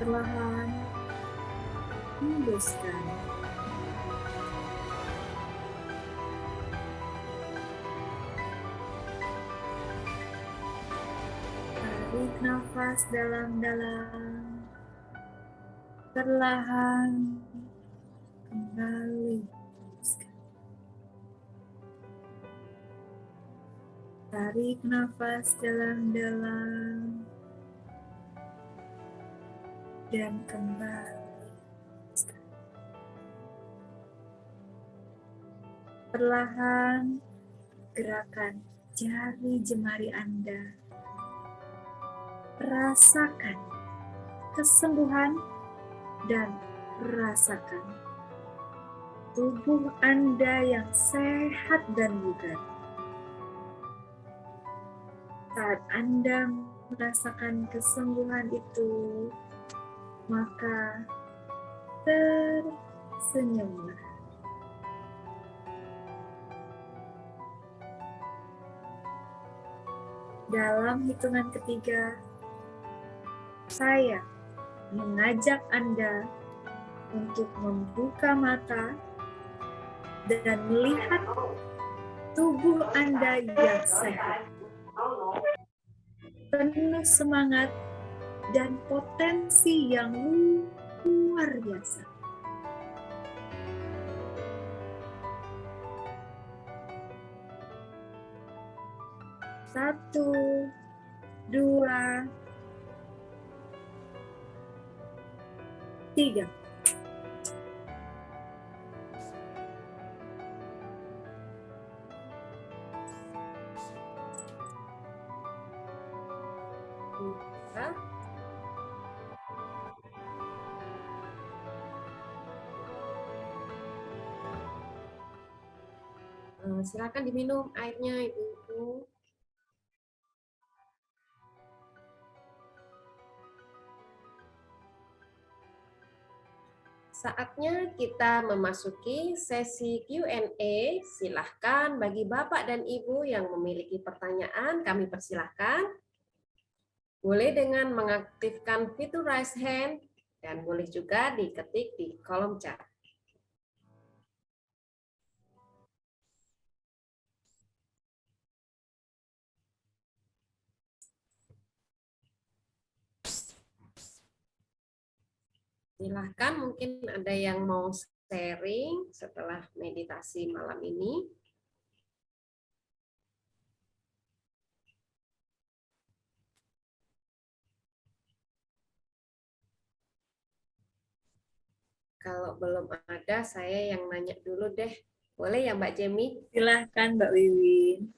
Perlahan hembuskan. Tarik nafas dalam-dalam. Perlahan kembali hembuskan. Tarik nafas dalam-dalam dan kembali. Perlahan gerakan jari jemari Anda. Rasakan kesembuhan dan rasakan tubuh Anda yang sehat dan bugar. Saat Anda merasakan kesembuhan itu, maka tersenyumlah. Dalam hitungan ketiga, saya mengajak Anda untuk membuka mata dan melihat tubuh Anda yang sehat, penuh semangat dan potensi yang luar biasa. Satu, dua, tiga. Hah? Silakan diminum airnya, Ibu. Saatnya kita memasuki sesi Q&A. Silahkan bagi Bapak dan Ibu yang memiliki pertanyaan, kami persilahkan. Boleh dengan mengaktifkan fitur raise hand dan boleh juga diketik di kolom chat. Silahkan, mungkin ada yang mau sharing setelah meditasi malam ini. Kalau belum ada, saya yang nanya dulu deh. Boleh ya Mbak Jemi? Silahkan Mbak Wiwin.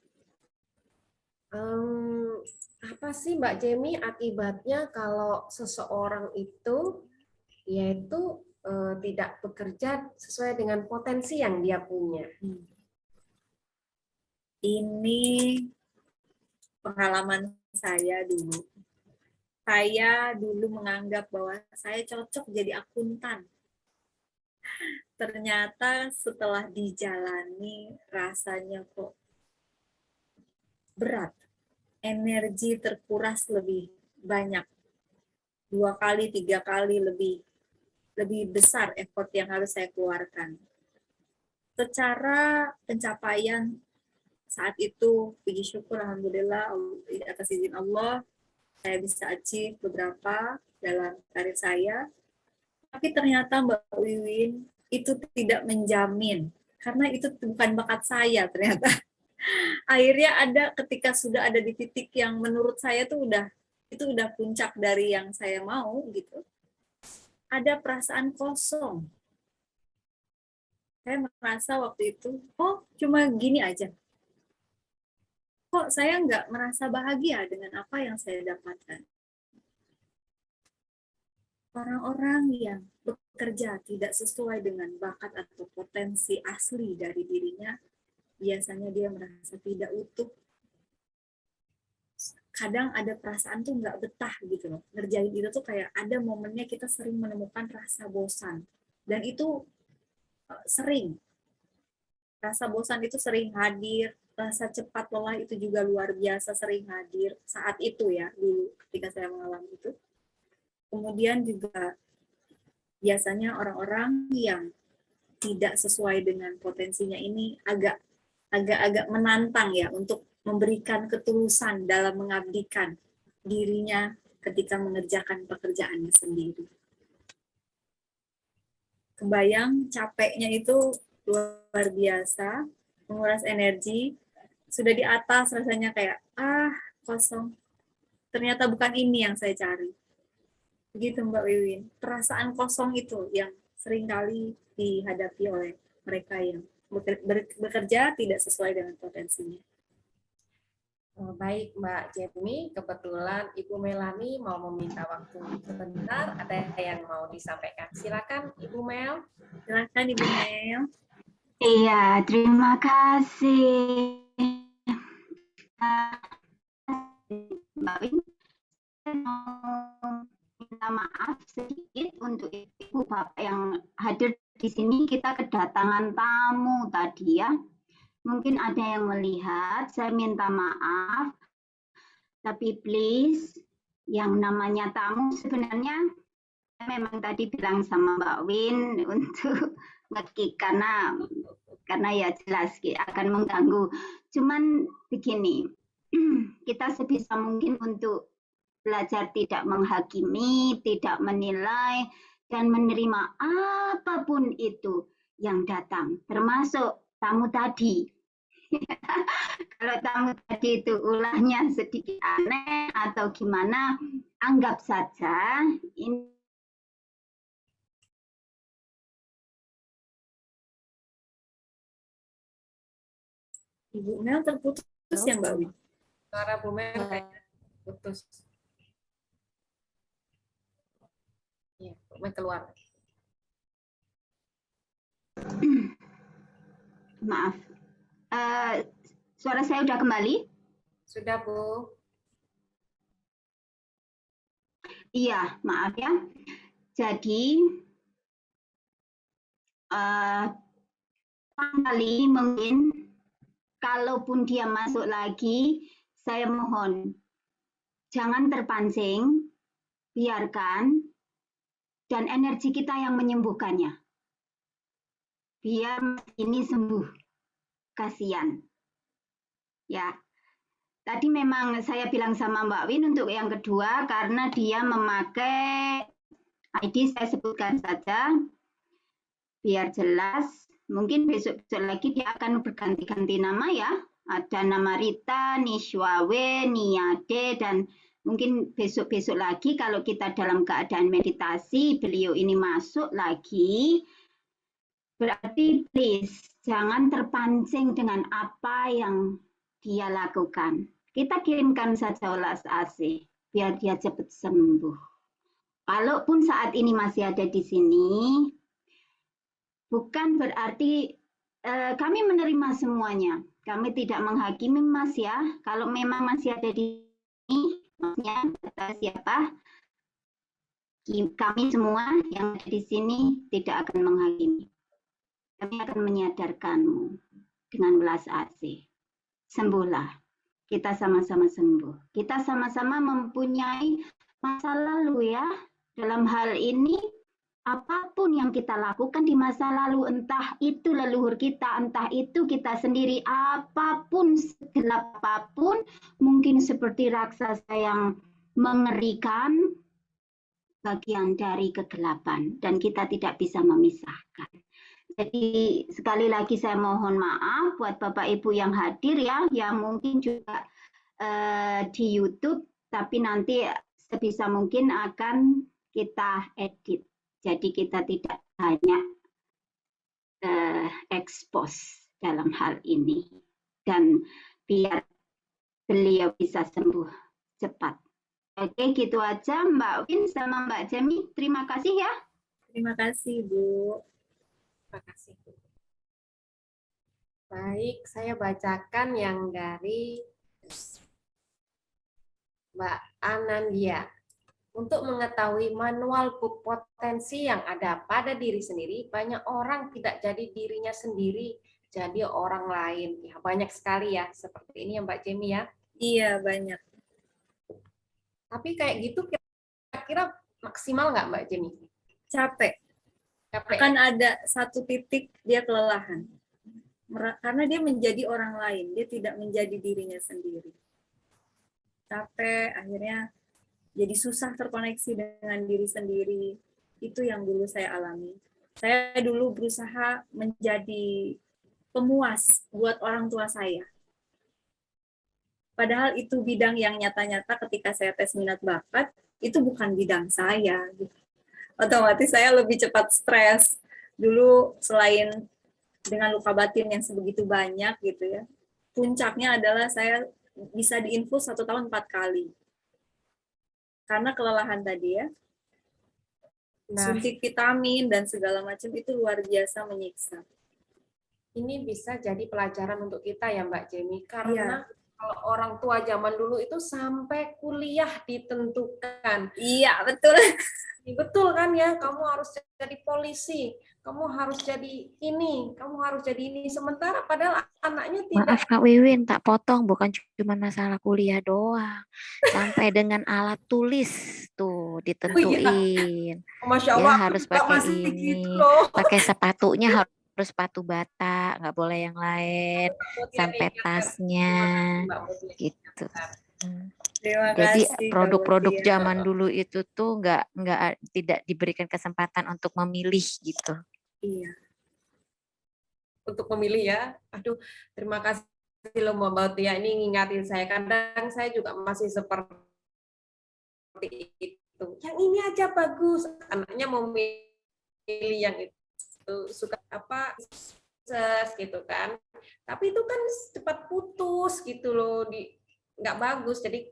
Apa sih Mbak Jemi akibatnya kalau seseorang itu yaitu tidak bekerja sesuai dengan potensi yang dia punya? Ini pengalaman saya dulu. Saya dulu menganggap bahwa saya cocok jadi akuntan. Ternyata setelah dijalani rasanya kok berat. Energi terkuras lebih banyak. 2 kali, 3 kali lebih besar effort yang harus saya keluarkan. Secara pencapaian saat itu, puji syukur alhamdulillah atas izin Allah, saya bisa achieve beberapa dalam karir saya. Tapi ternyata Mbak Wiwin itu tidak menjamin, karena itu bukan bakat saya ternyata. Akhirnya ada ketika sudah ada di titik yang menurut saya tuh itu udah puncak dari yang saya mau gitu. Ada perasaan kosong. Saya merasa waktu itu, oh cuma gini aja. Kok saya nggak merasa bahagia dengan apa yang saya dapatkan. Orang-orang yang bekerja tidak sesuai dengan bakat atau potensi asli dari dirinya, biasanya dia merasa tidak utuh. Kadang ada perasaan tuh nggak betah gitu loh. Ngerjain itu tuh kayak ada momennya kita sering menemukan rasa bosan. Dan itu sering. Rasa bosan itu sering hadir. Rasa cepat lelah itu juga luar biasa sering hadir. Saat itu ya, dulu ketika saya mengalami itu. Kemudian juga biasanya orang-orang yang tidak sesuai dengan potensinya ini agak menantang ya untuk memberikan ketulusan dalam mengabdikan dirinya ketika mengerjakan pekerjaannya sendiri. Kebayang capeknya itu luar biasa, menguras energi, sudah di atas rasanya kayak kosong. Ternyata bukan ini yang saya cari. Begitu Mbak Wiwin, perasaan kosong itu yang seringkali dihadapi oleh mereka yang bekerja tidak sesuai dengan potensinya. Baik Mbak Jemi, kebetulan Ibu Melani mau meminta waktu sebentar, ada yang mau disampaikan. Silakan Ibu Mel. Silakan Ibu Mel. Iya, terima kasih. Mbak Win, saya mau minta maaf sedikit untuk ibu bapak yang hadir di sini. Kita kedatangan tamu tadi ya. Mungkin ada yang melihat, saya minta maaf. Tapi please, yang namanya tamu sebenarnya saya memang tadi bilang sama Mbak Win untuk nge-kick karena ya jelas akan mengganggu. Cuman begini, kita sebisa mungkin untuk belajar tidak menghakimi, tidak menilai, dan menerima apapun itu yang datang, termasuk tamu tadi. Kalau tamu tadi itu ulahnya sedikit aneh atau gimana, anggap saja ini Ibu Mel terputus ya Mbak Win? Suara Bu Mel kayak putus. Ya, keluar. Maaf. Suara saya udah kembali? Sudah, Bu. Iya, maaf ya. Jadi, kali mungkin kalaupun dia masuk lagi, saya mohon jangan terpancing, biarkan, dan energi kita yang menyembuhkannya. Biar ini sembuh, kasihan. Ya, tadi memang saya bilang sama Mbak Win untuk yang kedua karena dia memakai ID, saya sebutkan saja biar jelas. Mungkin besok-besok lagi dia akan berganti-ganti nama ya. Ada nama Rita, Nishwawe, Niade, dan mungkin besok-besok lagi kalau kita dalam keadaan meditasi, beliau ini masuk lagi, berarti please jangan terpancing dengan apa yang dia lakukan. Kita kirimkan saja ulas AC, biar dia cepat sembuh. Kalaupun saat ini masih ada di sini, bukan berarti kami menerima semuanya. Kami tidak menghakimi Mas ya. Kalau memang masih ada di sini, maksudnya kata siapa, kami semua yang ada di sini tidak akan menghakimi. Kami akan menyadarkanmu dengan belas AC. Sembuhlah. Kita sama-sama sembuh. Kita sama-sama mempunyai masa lalu ya. Dalam hal ini, apapun yang kita lakukan di masa lalu, entah itu leluhur kita, entah itu kita sendiri, apapun, segelap apapun, mungkin seperti raksasa yang mengerikan, bagian dari kegelapan, dan kita tidak bisa memisahkan. Jadi sekali lagi saya mohon maaf buat Bapak Ibu yang hadir ya, yang mungkin juga di YouTube, tapi nanti sebisa mungkin akan kita edit. Jadi kita tidak banyak expose dalam hal ini. Dan biar beliau bisa sembuh cepat. Oke, gitu aja Mbak Win sama Mbak Jemi. Terima kasih ya. Terima kasih, Bu. Terima kasih, Bu. Baik, saya bacakan yang dari Mbak Anandia. Untuk mengetahui manual potensi yang ada pada diri sendiri, banyak orang tidak jadi dirinya sendiri, jadi orang lain. Ya, banyak sekali ya, seperti ini ya Mbak Jemi ya. Iya, banyak. Tapi kayak gitu kira-kira maksimal nggak Mbak Jemi? Capek. Akan ada satu titik dia kelelahan. Karena dia menjadi orang lain, dia tidak menjadi dirinya sendiri. Capek, akhirnya jadi susah terkoneksi dengan diri sendiri. Itu yang dulu saya alami. Saya dulu berusaha menjadi pemuas buat orang tua saya. Padahal itu bidang yang nyata-nyata ketika saya tes minat bakat, itu bukan bidang saya. Otomatis saya lebih cepat stres. Dulu selain dengan luka batin yang sebegitu banyak gitu ya, puncaknya adalah saya bisa diinfus 1 tahun 4 kali. Karena kelelahan tadi ya, suntik vitamin dan segala macam itu luar biasa menyiksa. Ini bisa jadi pelajaran untuk kita ya Mbak Jemi, karena kalau orang tua zaman dulu itu sampai kuliah ditentukan. Iya, betul. Betul kan ya, kamu harus jadi polisi, kamu harus jadi ini, kamu harus jadi ini. Sementara padahal anaknya tidak. Maaf Kak Wiwin, tak potong, bukan cuma masalah kuliah doang. Sampai dengan alat tulis tuh ditentuin. Masya Allah, ya harus pakai ini, gitu pakai sepatunya harus sepatu bata, nggak boleh yang lain. Sampai tasnya, gitu. Jadi produk-produk zaman dulu itu tuh tidak diberikan kesempatan untuk memilih gitu. Iya. Untuk memilih ya. Aduh, terima kasih loh Mbak Tia, ini ngingatin saya. Kadang saya juga masih seperti itu. Yang ini aja bagus, anaknya mau milih yang itu, suka apa gitu kan. Tapi itu kan cepat putus gitu loh, nggak bagus. Jadi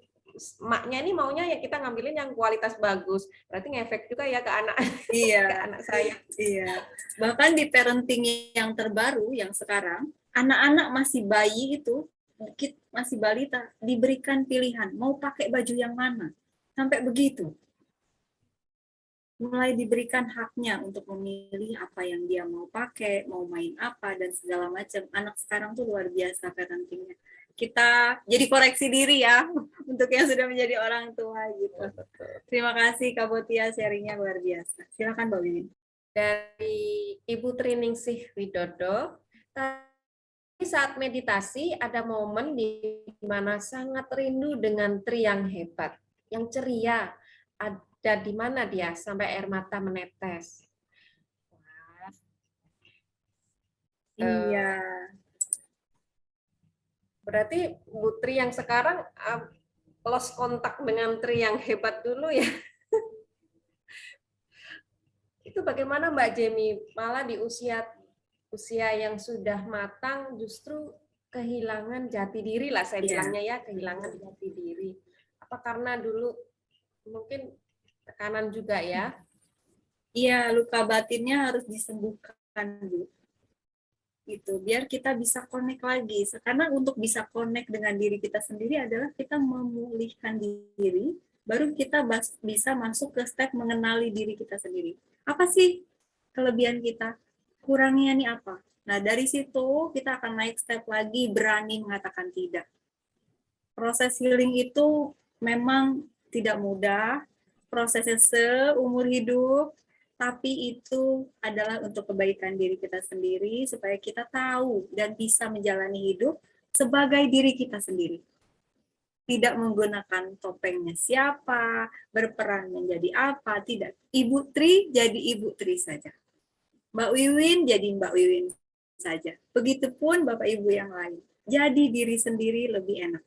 emaknya ini maunya ya kita ngambilin yang kualitas bagus, berarti ngefek juga ya ke anak. Iya, ke anak saya. Iya. Bahkan di parenting yang terbaru yang sekarang, anak-anak masih bayi itu, masih balita, diberikan pilihan mau pakai baju yang mana. Sampai begitu. Mulai diberikan haknya untuk memilih apa yang dia mau pakai, mau main apa, dan segala macam. Anak sekarang tuh luar biasa parentingnya. Kita jadi koreksi diri ya, untuk yang sudah menjadi orang tua gitu. Terima kasih Kak Botia, sharingnya luar biasa. Silakan Mbak Wiwin. Dari Ibu Triningsih Widodo, tadi saat meditasi ada momen di mana sangat rindu dengan Tri yang hebat, yang ceria. Ada di mana dia sampai air mata menetes. Iya. Berarti Bu Tri yang sekarang lost kontak dengan Tri yang hebat dulu ya. Itu bagaimana Mbak Jemi? Malah di usia yang sudah matang justru kehilangan jati diri lah saya bilangnya ya, kehilangan jati diri. Apa karena dulu mungkin tekanan juga ya? Iya, luka batinnya harus disembuhkan, Bu. Gitu, biar kita bisa connect lagi. Karena untuk bisa connect dengan diri kita sendiri adalah kita memulihkan diri, baru kita bisa masuk ke step mengenali diri kita sendiri. Apa sih kelebihan kita? Kurangnya nih apa? Nah, dari situ kita akan naik step lagi, berani mengatakan tidak. Proses healing itu memang tidak mudah, prosesnya seumur hidup, tapi itu adalah untuk kebaikan diri kita sendiri, supaya kita tahu dan bisa menjalani hidup sebagai diri kita sendiri. Tidak menggunakan topengnya siapa, berperan menjadi apa, tidak. Ibu Tri jadi Ibu Tri saja. Mbak Wiwin jadi Mbak Wiwin saja. Begitupun Bapak Ibu yang lain. Jadi diri sendiri lebih enak.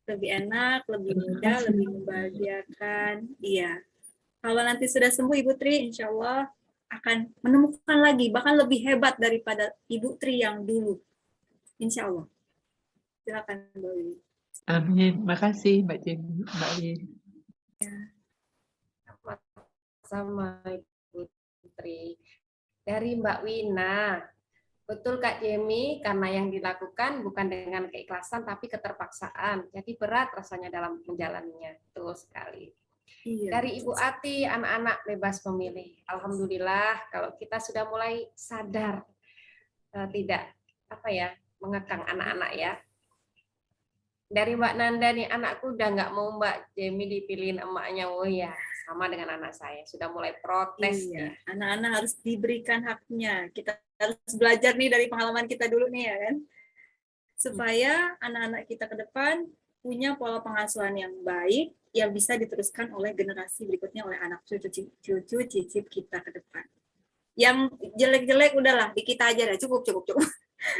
Lebih enak, lebih mudah, lebih membahagiakan. Iya. Kalau nanti sudah sembuh Ibu Tri, insya Allah akan menemukan lagi, bahkan lebih hebat daripada Ibu Tri yang dulu. Insya Allah. Silakan Mbak Wiwi. Amin. Makasih Mbak Jenny, Mbak Win. Ya. Sama Ibu Tri. Dari Mbak Wina. Betul Kak Jemi, karena yang dilakukan bukan dengan keikhlasan tapi keterpaksaan. Jadi berat rasanya dalam menjalaninya. Betul sekali. Iya. Dari Ibu Ati, anak-anak bebas memilih. Alhamdulillah kalau kita sudah mulai sadar tidak mengekang anak-anak ya. Dari Mbak Nanda nih, anakku udah nggak mau Mbak Jemi dipilihin emaknya. Oh ya, sama dengan anak saya, sudah mulai protes. Iya, anak-anak harus diberikan haknya. Kita harus belajar nih dari pengalaman kita dulu nih ya kan. Supaya anak-anak kita ke depan punya pola pengasuhan yang baik, yang bisa diteruskan oleh generasi berikutnya, oleh anak cucu cicip kita ke depan. Yang jelek-jelek udahlah di kita aja dah, cukup.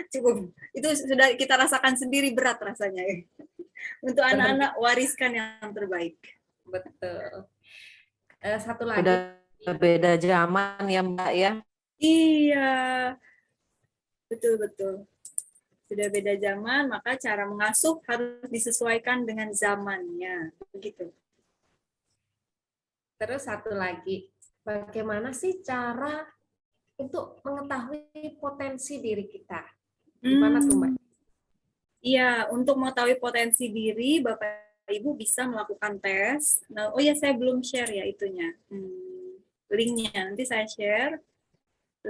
Cukup. Itu sudah kita rasakan sendiri, berat rasanya ya. Untuk anak-anak wariskan yang terbaik. Betul. Satu lagi. Udah beda zaman ya Mbak ya. Iya. Betul. Sudah beda zaman, maka cara mengasuh harus disesuaikan dengan zamannya. Begitu. Terus satu lagi, bagaimana sih cara untuk mengetahui potensi diri kita? Gimana tuh Mbak? Iya, untuk mengetahui potensi diri, Bapak Ibu bisa melakukan tes. Nah, oh ya, saya belum share ya itunya. Linknya, nanti saya share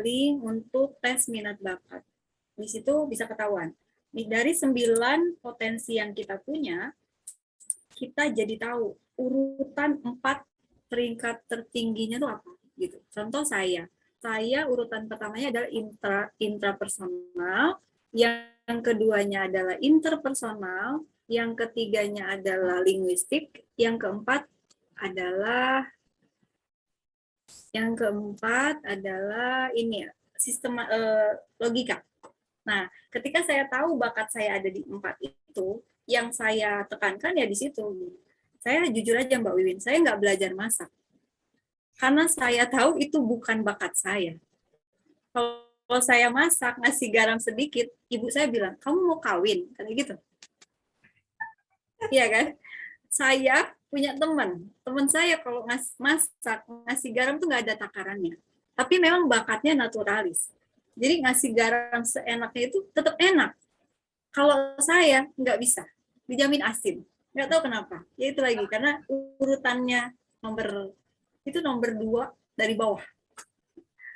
link untuk tes minat bakat. Di situ bisa ketahuan. Dari 9 potensi yang kita punya, kita jadi tahu urutan 4 peringkat tertingginya itu apa. Gitu. Contoh saya urutan pertamanya adalah intrapersonal, yang keduanya adalah interpersonal, yang ketiganya adalah linguistik, yang keempat adalah ini sistem logika. Nah, ketika saya tahu bakat saya ada di 4 itu, yang saya tekankan ya di situ. Saya jujur aja Mbak Wiwin, saya nggak belajar masak. Karena saya tahu itu bukan bakat saya. Kalau saya masak, ngasih garam sedikit, ibu saya bilang, kamu mau kawin? Kayak gitu. Iya kan? Saya punya teman saya kalau masak, ngasih garam tuh nggak ada takarannya. Tapi memang bakatnya naturalis. Jadi ngasih garam seenaknya itu tetap enak. Kalau saya nggak bisa, dijamin asin. Nggak tahu kenapa. Ya itu lagi, karena urutannya nomor 2 dari bawah.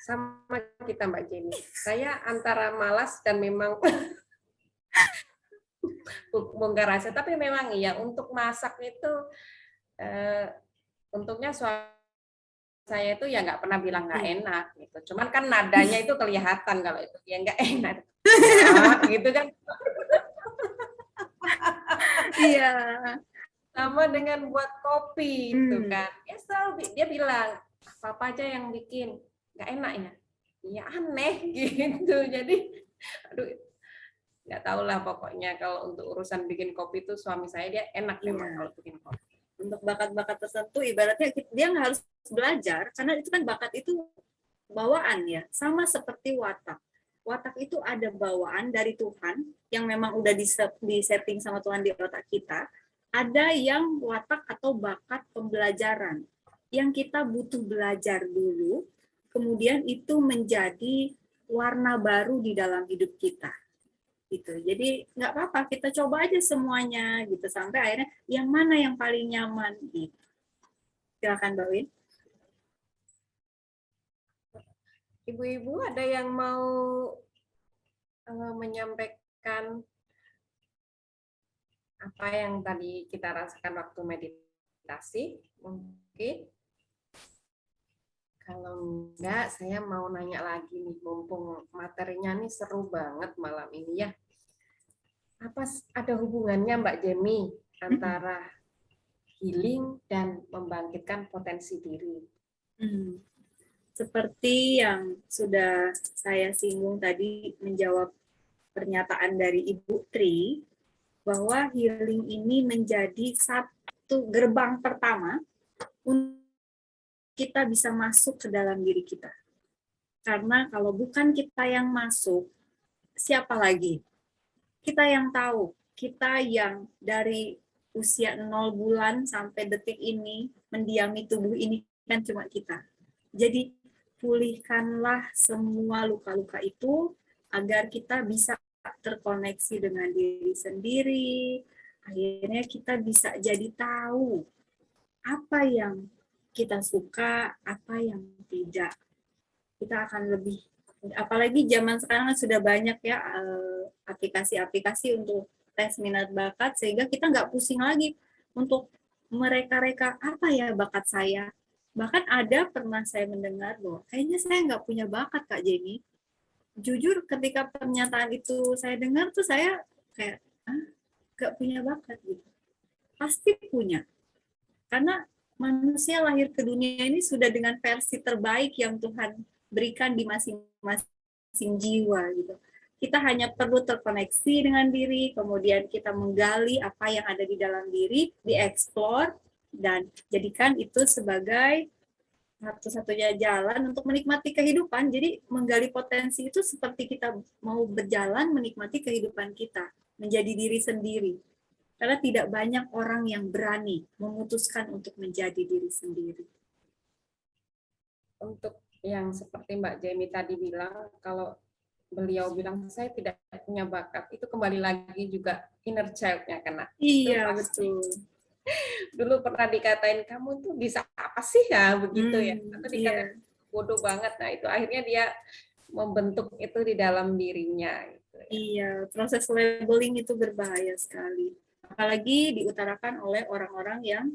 Sama kita Mbak Jenny. Saya antara malas dan memang bongkar rahasia, tapi memang iya untuk masak itu untungnya suami saya itu ya nggak pernah bilang nggak enak gitu. Cuman kan nadanya itu kelihatan kalau itu ya nggak enak. Gitu kan. Iya. Sama dengan buat kopi itu kan. Ya selalu dia bilang apa aja yang bikin nggak enak ya. Ya aneh gitu. Jadi aduh nggak tahu lah pokoknya kalau untuk urusan bikin kopi itu suami saya dia enak memang kalau bikin kopi. Untuk bakat-bakat tertentu ibaratnya dia nggak harus belajar karena itu kan bakat itu bawaan ya, sama seperti watak. Watak itu ada bawaan dari Tuhan yang memang udah di-setting sama Tuhan di otak kita. Ada yang watak atau bakat pembelajaran yang kita butuh belajar dulu, kemudian itu menjadi warna baru di dalam hidup kita. Gitu. Jadi nggak apa-apa, kita coba aja semuanya gitu sampai akhirnya yang mana yang paling nyaman gitu. Silakan Mbak Win. Ibu-ibu ada yang mau menyampaikan apa yang tadi kita rasakan waktu meditasi? Mungkin kalau enggak, saya mau nanya lagi nih, mumpung materinya nih seru banget malam ini ya. Apa ada hubungannya Mbak Jemi antara healing dan membangkitkan potensi diri? Seperti yang sudah saya singgung tadi menjawab pernyataan dari Ibu Tri, bahwa healing ini menjadi satu gerbang pertama untuk kita bisa masuk ke dalam diri kita. Karena kalau bukan kita yang masuk, siapa lagi? Kita yang tahu, kita yang dari usia 0 bulan sampai detik ini mendiami tubuh ini kan cuma kita. Jadi pulihkanlah semua luka-luka itu agar kita bisa terkoneksi dengan diri sendiri. Akhirnya kita bisa jadi tahu apa yang kita suka, apa yang tidak. Kita akan lebih, apalagi zaman sekarang sudah banyak ya aplikasi-aplikasi untuk tes minat bakat, sehingga kita nggak pusing lagi untuk mereka-reka apa ya bakat saya. Bahkan ada pernah saya mendengar bahwa kayaknya saya nggak punya bakat Kak Jenny. Jujur ketika pernyataan itu saya dengar tuh saya kayak nggak punya bakat gitu. Pasti punya. Karena manusia lahir ke dunia ini sudah dengan versi terbaik yang Tuhan berikan di masing-masing jiwa gitu. Kita hanya perlu terkoneksi dengan diri, kemudian kita menggali apa yang ada di dalam diri, dieksplor, dan jadikan itu sebagai satu-satunya jalan untuk menikmati kehidupan. Jadi menggali potensi itu seperti kita mau berjalan menikmati kehidupan kita, menjadi diri sendiri. Karena tidak banyak orang yang berani memutuskan untuk menjadi diri sendiri. Untuk yang seperti Mbak Jamie tadi bilang, kalau beliau bilang saya tidak punya bakat, itu kembali lagi juga inner child-nya kena. Iya, betul. Dulu pernah dikatain, kamu tuh bisa apa sih ya, begitu ya. Atau dikatain bodoh banget. Nah, itu akhirnya dia membentuk itu di dalam dirinya. Gitu ya. Iya, proses labeling itu berbahaya sekali. Apalagi diutarakan oleh orang-orang yang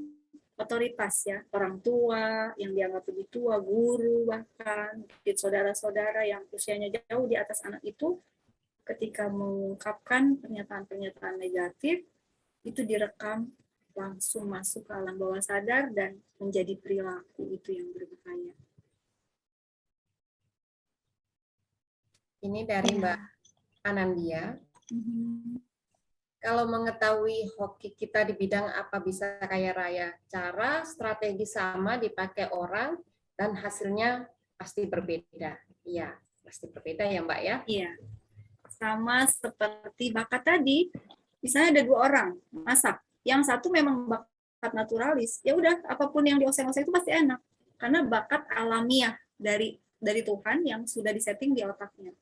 otoritas ya, orang tua yang dianggap lebih tua, guru bahkan saudara-saudara yang usianya jauh di atas anak itu, ketika mengungkapkan pernyataan-pernyataan negatif itu direkam langsung masuk ke alam bawah sadar dan menjadi perilaku itu yang berbahaya. Ini dari Mbak Anandia. Kalau mengetahui hoki kita di bidang apa bisa kaya raya, cara strategi sama dipakai orang dan hasilnya pasti berbeda. Iya, pasti berbeda ya Mbak ya? Iya, sama seperti bakat tadi, misalnya ada 2 orang masak, Yang satu memang bakat naturalis, ya udah apapun yang dioseng-oseng itu pasti enak karena bakat alamiah dari Tuhan yang sudah disetting di otaknya.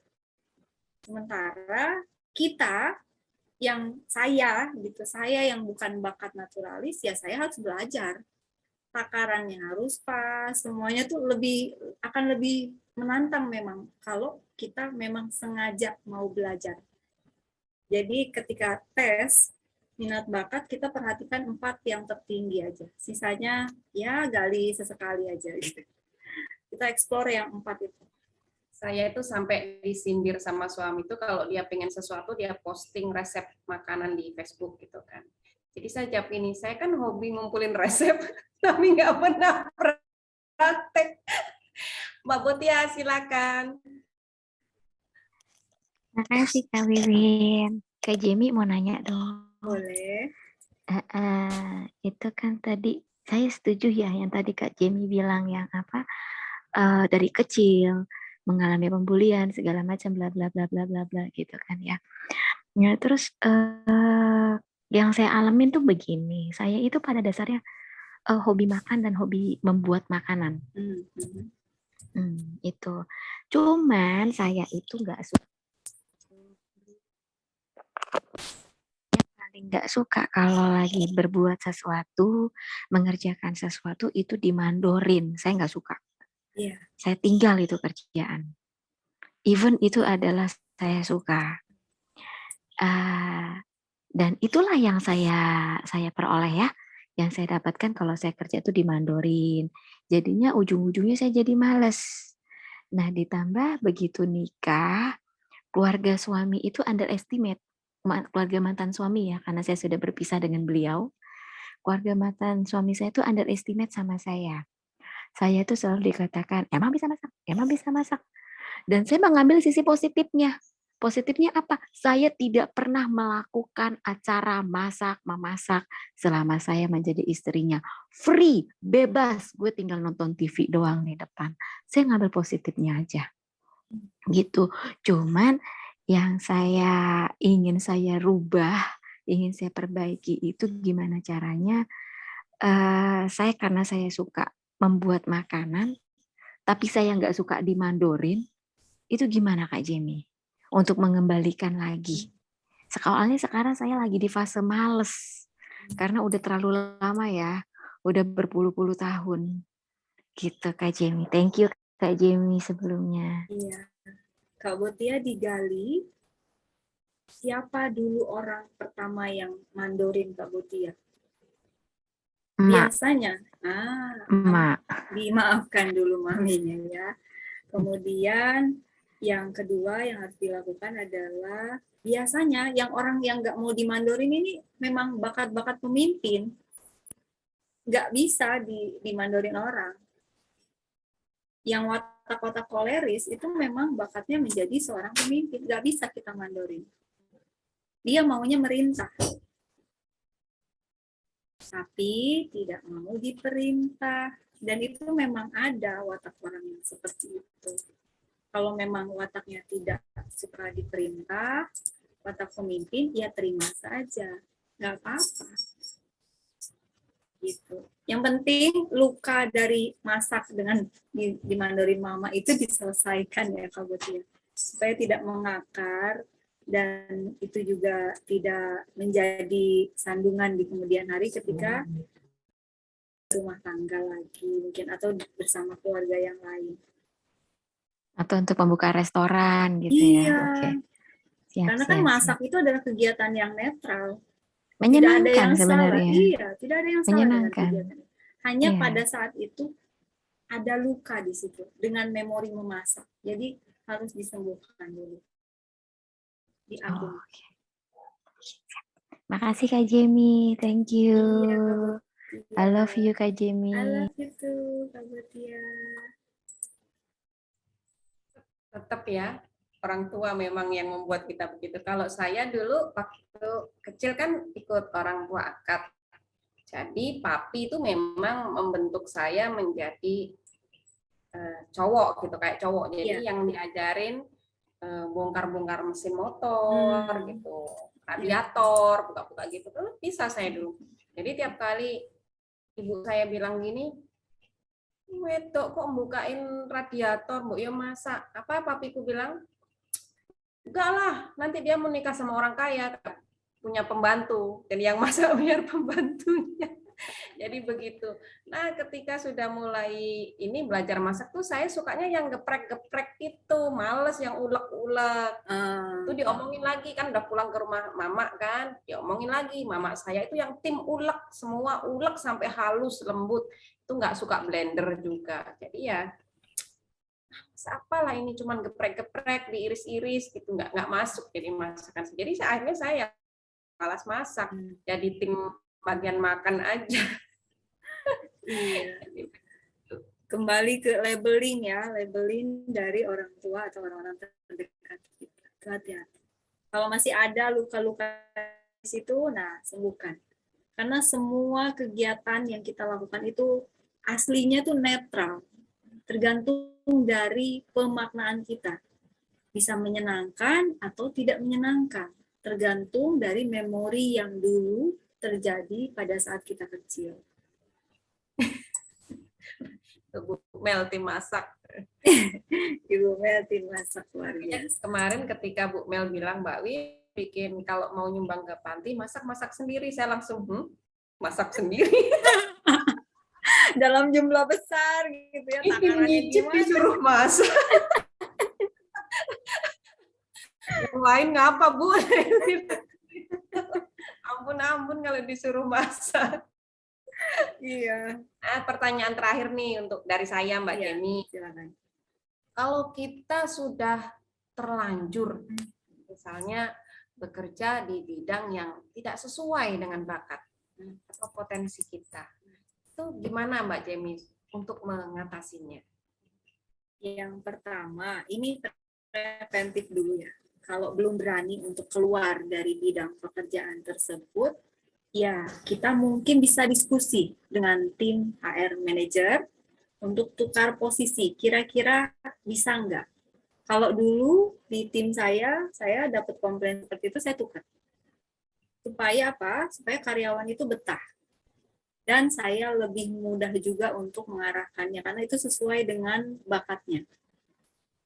Sementara kita saya yang bukan bakat naturalis, ya saya harus belajar. Takarannya harus pas, semuanya tuh akan lebih menantang memang kalau kita memang sengaja mau belajar. Jadi ketika tes minat bakat, kita perhatikan 4 yang tertinggi aja. Sisanya ya gali sesekali aja gitu. Kita explore yang 4 itu. Saya itu sampai disindir sama suami itu kalau dia pengen sesuatu dia posting resep makanan di Facebook gitu kan. Jadi saya jawab ini, saya kan hobi ngumpulin resep tapi nggak pernah praktek. Mbak Botia silakan. Makasih Kak Wiwin. Kak Jemi mau nanya dong. Boleh. Itu kan tadi saya setuju ya yang tadi Kak Jemi bilang yang apa dari kecil mengalami pembulian segala macam bla bla bla bla bla bla gitu kan ya. Ya terus yang saya alamin tuh begini, saya itu pada dasarnya hobi makan dan hobi membuat makanan. Itu. Cuman saya itu nggak suka. Paling nggak suka kalau lagi berbuat sesuatu, mengerjakan sesuatu itu dimandorin. Saya nggak suka. Yeah. Saya tinggal itu kerjaan. Even itu adalah saya suka. Dan itulah yang saya peroleh ya. Yang saya dapatkan kalau saya kerja itu dimandorin. Jadinya ujung-ujungnya saya jadi males. Nah ditambah begitu nikah, keluarga suami itu underestimate. Keluarga mantan suami ya, karena saya sudah berpisah dengan beliau. Keluarga mantan suami saya itu underestimate sama saya. Saya itu selalu dikatakan, emang bisa masak, emang bisa masak. Dan saya mengambil sisi positifnya. Positifnya apa? Saya tidak pernah melakukan acara memasak selama saya menjadi istrinya. Free, bebas. Gue tinggal nonton TV doang di depan. Saya ngambil positifnya aja. Gitu. Cuman yang ingin saya rubah, ingin saya perbaiki itu gimana caranya? Karena saya suka membuat makanan, tapi saya nggak suka dimandorin. Itu gimana Kak Jemi? Untuk mengembalikan lagi. Soalnya sekarang saya lagi di fase males. Karena udah terlalu lama ya. Udah berpuluh-puluh tahun. Gitu Kak Jemi. Thank you Kak Jemi sebelumnya. Iya. Kak Botia digali, siapa dulu orang pertama yang mandorin Kak Botia? Biasanya, dimaafkan dulu maminya ya. Kemudian yang kedua yang harus dilakukan adalah biasanya yang orang yang nggak mau dimandorin ini memang bakat-bakat pemimpin, nggak bisa dimandorin orang. Yang watak-watak koleris itu memang bakatnya menjadi seorang pemimpin, nggak bisa kita mandorin. Dia maunya merintah, tapi tidak mau diperintah. Dan itu memang ada watak orang yang seperti itu. Kalau memang wataknya tidak suka diperintah, watak pemimpin, ya terima saja. Nggak apa-apa. Gitu. Yang penting luka dari masak dengan dimandorin mama itu diselesaikan ya Kak Botia. Supaya tidak mengakar dan itu juga tidak menjadi sandungan di kemudian hari ketika rumah tangga lagi mungkin atau bersama keluarga yang lain. Atau untuk membuka restoran gitu iya. ya. Oke. Siap, karena kan masak itu adalah kegiatan yang netral. Menyenangkan tidak ada yang sebenarnya. Salah. Iya, tidak ada yang salah dengan kegiatan. Hanya pada saat itu ada luka di situ dengan memori memasak. Jadi harus disembuhkan dulu. Diampuni. Okay. Makasih Kak Jemi, thank you. Iya, I love you Kak Jemi. I love you too, Kak Botia. Tetap ya, orang tua memang yang membuat kita begitu. Kalau saya dulu waktu kecil kan ikut orang tua akad. Jadi papi itu memang membentuk saya menjadi cowok gitu, kayak cowok. Jadi yang diajarin bongkar-bongkar mesin motor gitu, radiator, buka-buka gitu. Bisa saya dulu. Jadi tiap kali ibu saya bilang gini, wedok kok bukain radiator, mbok ya masak. Apa papiku bilang? Enggak lah, nanti dia mau nikah sama orang kaya, punya pembantu, dan yang masak biar pembantunya. Jadi begitu. Nah, ketika sudah mulai ini belajar masak tuh saya sukanya yang geprek-geprek itu, males yang ulek-ulek. Itu diomongin lagi kan, udah pulang ke rumah mama kan, diomongin lagi. Mama saya itu yang tim ulek, semua ulek sampai halus, lembut. Itu nggak suka blender juga. Jadi ya, apalah ini cuman geprek-geprek, diiris-iris gitu, nggak masuk jadi masakan. Jadi akhirnya saya malas masak, jadi tim bagian makan aja. Iya. Kembali ke labeling ya, labeling dari orang tua atau orang-orang terdekat kita. Hati-hati. Kalau masih ada luka-luka di situ, nah sembuhkan. Karena semua kegiatan yang kita lakukan itu aslinya tuh netral, tergantung dari pemaknaan kita. Bisa menyenangkan atau tidak menyenangkan, tergantung dari memori yang dulu terjadi pada saat kita kecil. Bu Mel tim masak. Ibu Mel tim masak luar biasa. Kemarin ketika Bu Mel bilang, Mbak Wi bikin kalau mau nyumbang ke panti masak sendiri, saya langsung masak sendiri. Dalam jumlah besar gitu ya. Ini nyicip disuruh masak. Yang lain ngapa Bu? Ampun kalau disuruh masak. Iya. Nah, pertanyaan terakhir nih untuk dari saya Mbak Jenny. Silakan. Kalau kita sudah terlanjur, misalnya bekerja di bidang yang tidak sesuai dengan bakat atau potensi kita, itu gimana Mbak Jenny untuk mengatasinya? Yang pertama, ini preventif dulu ya. Kalau belum berani untuk keluar dari bidang pekerjaan tersebut, ya kita mungkin bisa diskusi dengan tim HR manager untuk tukar posisi. Kira-kira bisa nggak? Kalau dulu di tim saya dapat komplain seperti itu, saya tukar. Supaya apa? Supaya karyawan itu betah. Dan saya lebih mudah juga untuk mengarahkannya, karena itu sesuai dengan bakatnya.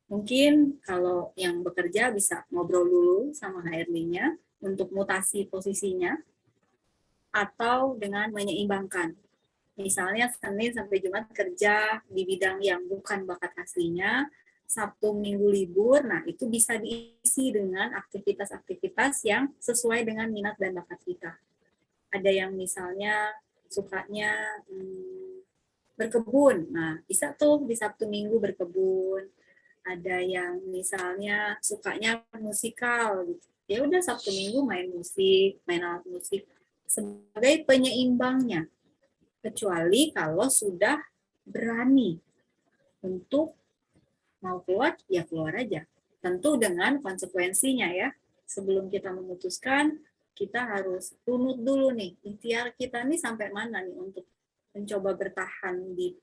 Mungkin kalau yang bekerja bisa ngobrol dulu sama HRD-nya untuk mutasi posisinya, atau dengan menyeimbangkan. Misalnya Senin sampai Jumat kerja di bidang yang bukan bakat aslinya, Sabtu Minggu libur, nah itu bisa diisi dengan aktivitas-aktivitas yang sesuai dengan minat dan bakat kita. Ada yang misalnya sukanya berkebun, nah bisa tuh di Sabtu Minggu berkebun. Ada yang misalnya sukanya musikal, gitu. Ya udah Sabtu Minggu main musik, main alat musik sebagai penyeimbangnya. Kecuali kalau sudah berani untuk mau keluar, ya keluar aja. Tentu dengan konsekuensinya ya. Sebelum kita memutuskan, kita harus runut dulu nih, ikhtiar kita nih sampai mana nih untuk mencoba bertahan di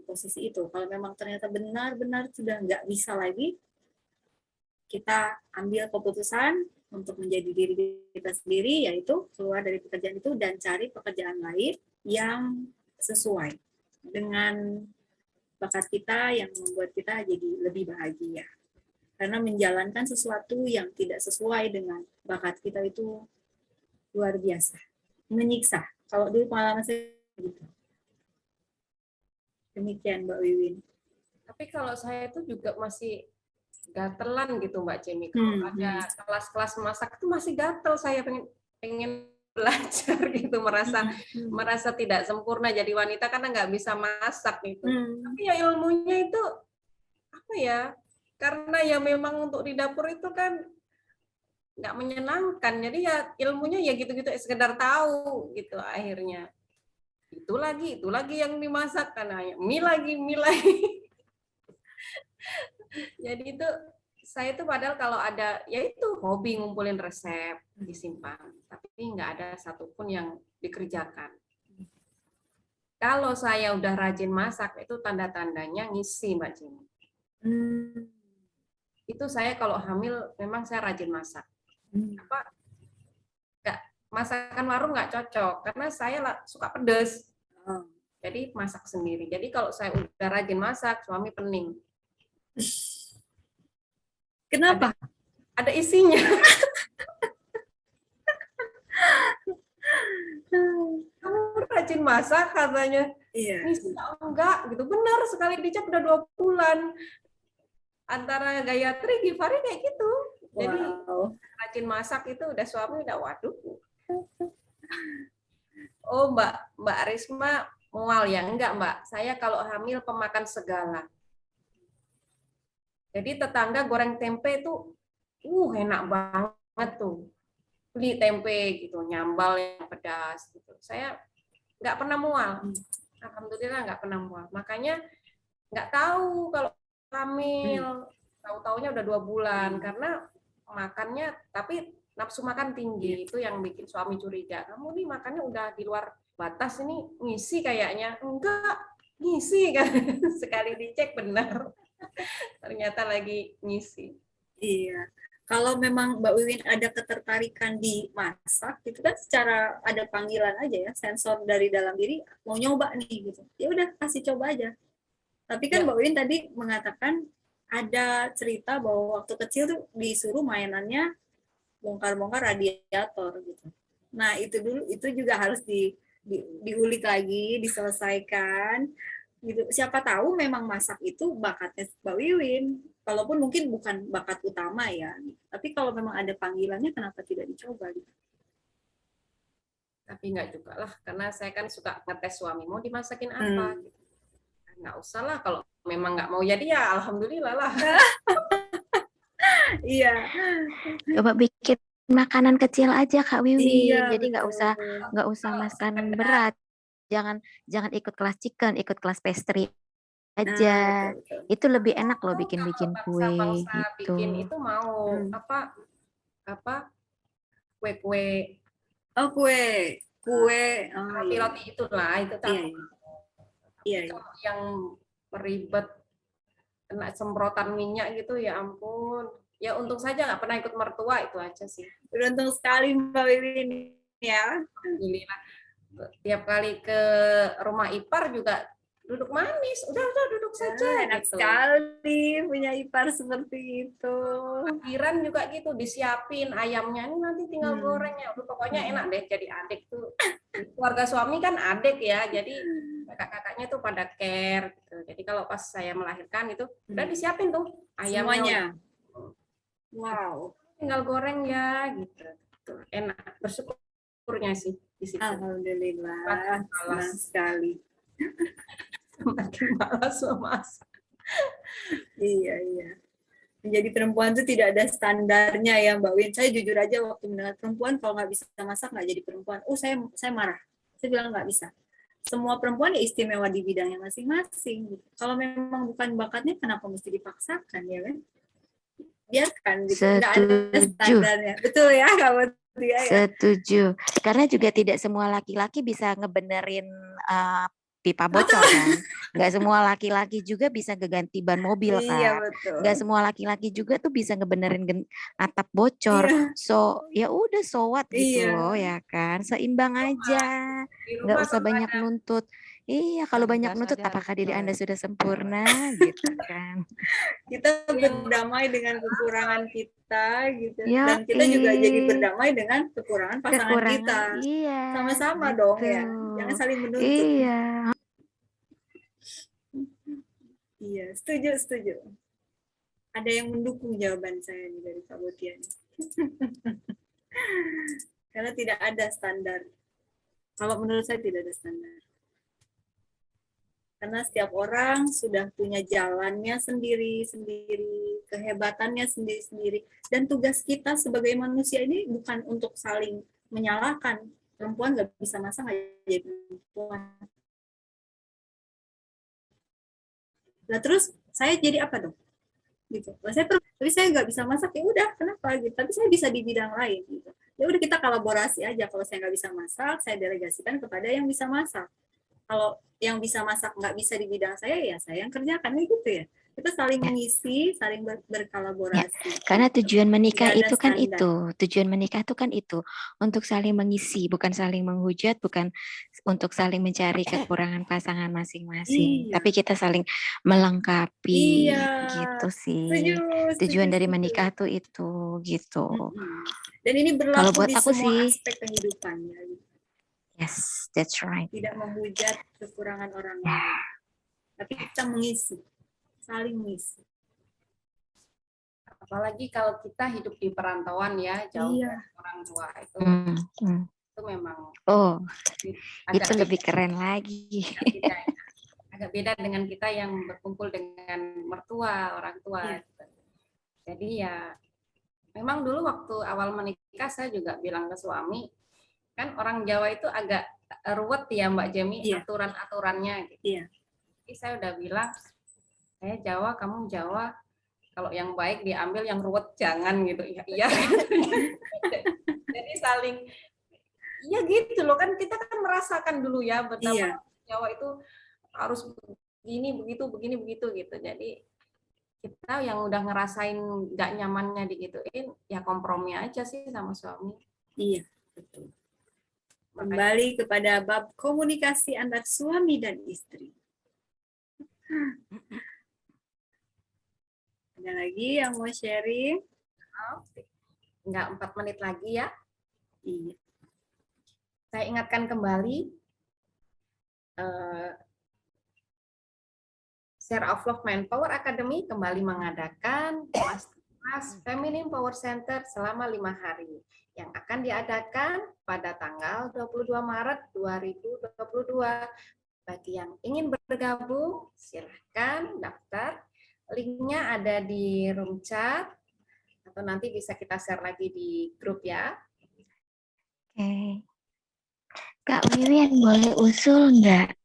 posisi itu. Kalau memang ternyata benar-benar sudah nggak bisa lagi, kita ambil keputusan untuk menjadi diri kita sendiri, yaitu keluar dari pekerjaan itu dan cari pekerjaan lain yang sesuai dengan bakat kita, yang membuat kita jadi lebih bahagia. Karena menjalankan sesuatu yang tidak sesuai dengan bakat kita itu luar biasa, menyiksa. Kalau dulu pengalaman saya gitu. Demikian Mbak Wiwin. Tapi kalau saya itu juga masih gatelan gitu Mbak Jenny. Kalau ada kelas-kelas masak itu masih gatel, saya pengen belajar gitu, merasa tidak sempurna jadi wanita karena nggak bisa masak gitu. Tapi ya ilmunya itu apa ya? Karena ya memang untuk di dapur itu kan nggak menyenangkan. Jadi ya ilmunya ya gitu-gitu, sekedar tahu gitu akhirnya. Itu lagi yang dimasak karena mie lagi. Jadi itu saya itu padahal kalau ada ya itu hobi ngumpulin resep disimpan, tapi nggak ada satupun yang dikerjakan. Kalau saya udah rajin masak itu tanda-tandanya ngisi Mbak Jenny. Itu saya kalau hamil memang saya rajin masak. masakan warung nggak cocok karena saya suka pedas. Oh. Jadi masak sendiri. Jadi kalau saya udah rajin masak, suami pening. Kenapa? Ada isinya. Kamu rajin masak katanya. Iya. Enggak gitu. Benar, sekali dicek udah 2 bulan. Antara Gayatri, Givari kayak gitu. Jadi rajin masak itu udah suami udah waduh. Oh Mbak Risma mual ya? Enggak Mbak, saya kalau hamil pemakan segala. Jadi tetangga goreng tempe itu enak banget tuh. Beli tempe gitu, nyambal yang pedas gitu. Saya nggak pernah mual. Alhamdulillah nggak pernah mual. Makanya nggak tahu kalau hamil. Tahu-taunya udah 2 bulan karena makannya tapi nafsu makan tinggi, itu yang bikin suami curiga. Kamu nih makannya udah di luar batas, ini ngisi kayaknya. Enggak, ngisi kan. Sekali dicek benar. Ternyata lagi ngisi. Iya. Kalau memang Mbak Wiwin ada ketertarikan di masak, itu kan secara ada panggilan aja ya, sensor dari dalam diri mau nyoba nih gitu. Ya udah kasih coba aja. Tapi kan Mbak Wiwin tadi mengatakan ada cerita bahwa waktu kecil tuh disuruh mainannya bongkar-bongkar radiator gitu. Nah, itu juga harus diulik lagi, diselesaikan gitu. Siapa tahu memang masak itu bakatnya Mbak Wiwin. Walaupun mungkin bukan bakat utama ya. Tapi kalau memang ada panggilannya kenapa tidak dicoba gitu. Tapi enggak juga lah, karena saya kan suka ngetes suami mau dimasakin apa gitu. Nggak usah lah, kalau memang nggak mau jadi ya alhamdulillah lah. Iya. Coba bikin makanan kecil aja Kak Wiwi. Iya, jadi nggak usah makan berat. Jangan ikut kelas chicken, ikut kelas pastry aja. Betul. Itu lebih enak loh bikin kue gitu. Bikin itu mau apa kue. Oh, kue. Roti itulah itu tak. Iya. Yang ribet kena semprotan minyak gitu ya ampun. Ya untung saja nggak pernah ikut mertua, itu aja sih. Beruntung sekali Mbak Wiwin ya. Alhamdulillah. Tiap kali ke rumah ipar juga duduk manis, udah duduk saja. Enak gitu. sekali punya ipar seperti itu. Akhiran juga gitu, disiapin ayamnya, ini nanti tinggal gorengnya. Udah pokoknya enak deh jadi adik tuh. Keluarga suami kan adik ya, jadi kakak-kakaknya tuh pada care gitu. Jadi kalau pas saya melahirkan itu udah disiapin tuh ayamnya. Semuanya. Wow. Tinggal goreng ya gitu. Enak, bersyukurnya sih di situ. Alhamdulillah. Senang sekali. Makin malas memasak. Iya. Menjadi perempuan itu tidak ada standarnya ya Mbak Win. Saya jujur aja waktu mendengar perempuan kalau nggak bisa masak nggak jadi perempuan. Saya marah. Saya bilang nggak bisa. Semua perempuan ya istimewa di bidangnya masing-masing. Kalau memang bukan bakatnya, kenapa mesti dipaksakan ya kan? Biarkan gitu. Nggak ada standarnya. Betul ya kamu ya. Setuju. Karena juga tidak semua laki-laki bisa ngebenerin pipa bocor kan. Nggak semua laki-laki juga bisa ngeganti ban mobil kan. Iya, betul. Nggak semua laki-laki juga tuh bisa ngebenerin atap bocor. Iya. So ya udah so what gitu loh ya kan. Seimbang aja. Nggak usah banyak nuntut. Iya, kalau banyak nuntut apakah diri Anda sudah sempurna gitu kan. Kita berdamai dengan kekurangan kita gitu. Ya, dan kita juga jadi berdamai dengan kekurangan pasangan kita. Iya. Sama-sama dong ya. Jangan saling menuntut. Iya. Iya, setuju. Ada yang mendukung jawaban saya nih dari Kak Botia nih. Karena tidak ada standar. Kalau menurut saya tidak ada standar. Karena setiap orang sudah punya jalannya sendiri-sendiri, kehebatannya sendiri-sendiri. Dan tugas kita sebagai manusia ini bukan untuk saling menyalahkan. Perempuan nggak bisa masak, nggak jadi perempuan. Nah terus saya jadi apa dong? Gitu. Tapi saya nggak bisa masak, ya udah kenapa gitu. Tapi saya bisa di bidang lain. Gitu. Ya udah kita kolaborasi aja. Kalau saya nggak bisa masak, saya delegasikan kepada yang bisa masak. Kalau yang bisa masak nggak bisa di bidang saya, ya saya yang kerjakan gitu ya. Kita saling mengisi, saling berkolaborasi. Karena tujuan menikah Tidak ada itu kan standar. tujuan menikah itu kan untuk saling mengisi, bukan saling menghujat, bukan untuk saling mencari kekurangan pasangan masing-masing. Iya. Tapi kita saling melengkapi, Iya. gitu sih. Setuju, Tujuan dari setuju. menikah tuh itu, gitu. Dan ini Kalau berlaku buat di aku semua sih, aspek kehidupan. Ya. yes, that's right. Tidak menghujat kekurangan orang lain, tapi kita mengisi, saling mengisi. Apalagi kalau kita hidup di perantauan ya, jauh Iya. dari orang tua itu memang itu lebih keren lagi. agak beda dengan kita yang berkumpul dengan mertua, orang tua. Iya. Gitu. Jadi ya memang dulu waktu awal menikah saya juga bilang ke suami, kan orang Jawa itu agak ruwet ya Mbak Jemi, Iya. aturan-aturannya gitu. Iya. Jadi saya udah bilang, saya Jawa, kamu Jawa, kalau yang baik diambil, yang ruwet jangan gitu. Iya. Jadi saling, iya gitu loh, kan kita kan merasakan dulu ya betapa Jawa itu harus begini, begitu gitu. Jadi kita yang udah ngerasain nggak nyamannya digituin, ya kompromi aja sih sama suami. Iya, betul. Kembali kepada bab komunikasi antar suami dan istri. Ada lagi yang mau sharing? Enggak 4 menit lagi ya. Iya. Saya ingatkan kembali, Share of Love Manpower Academy kembali mengadakan Masterclass Feminine Power Center selama 5 hari yang akan diadakan pada tanggal 22 Maret 2022. Bagi yang ingin bergabung, silahkan daftar. Linknya ada di room chat, atau nanti bisa kita share lagi di grup ya. Oke. Kak Wiwin, boleh usul nggak?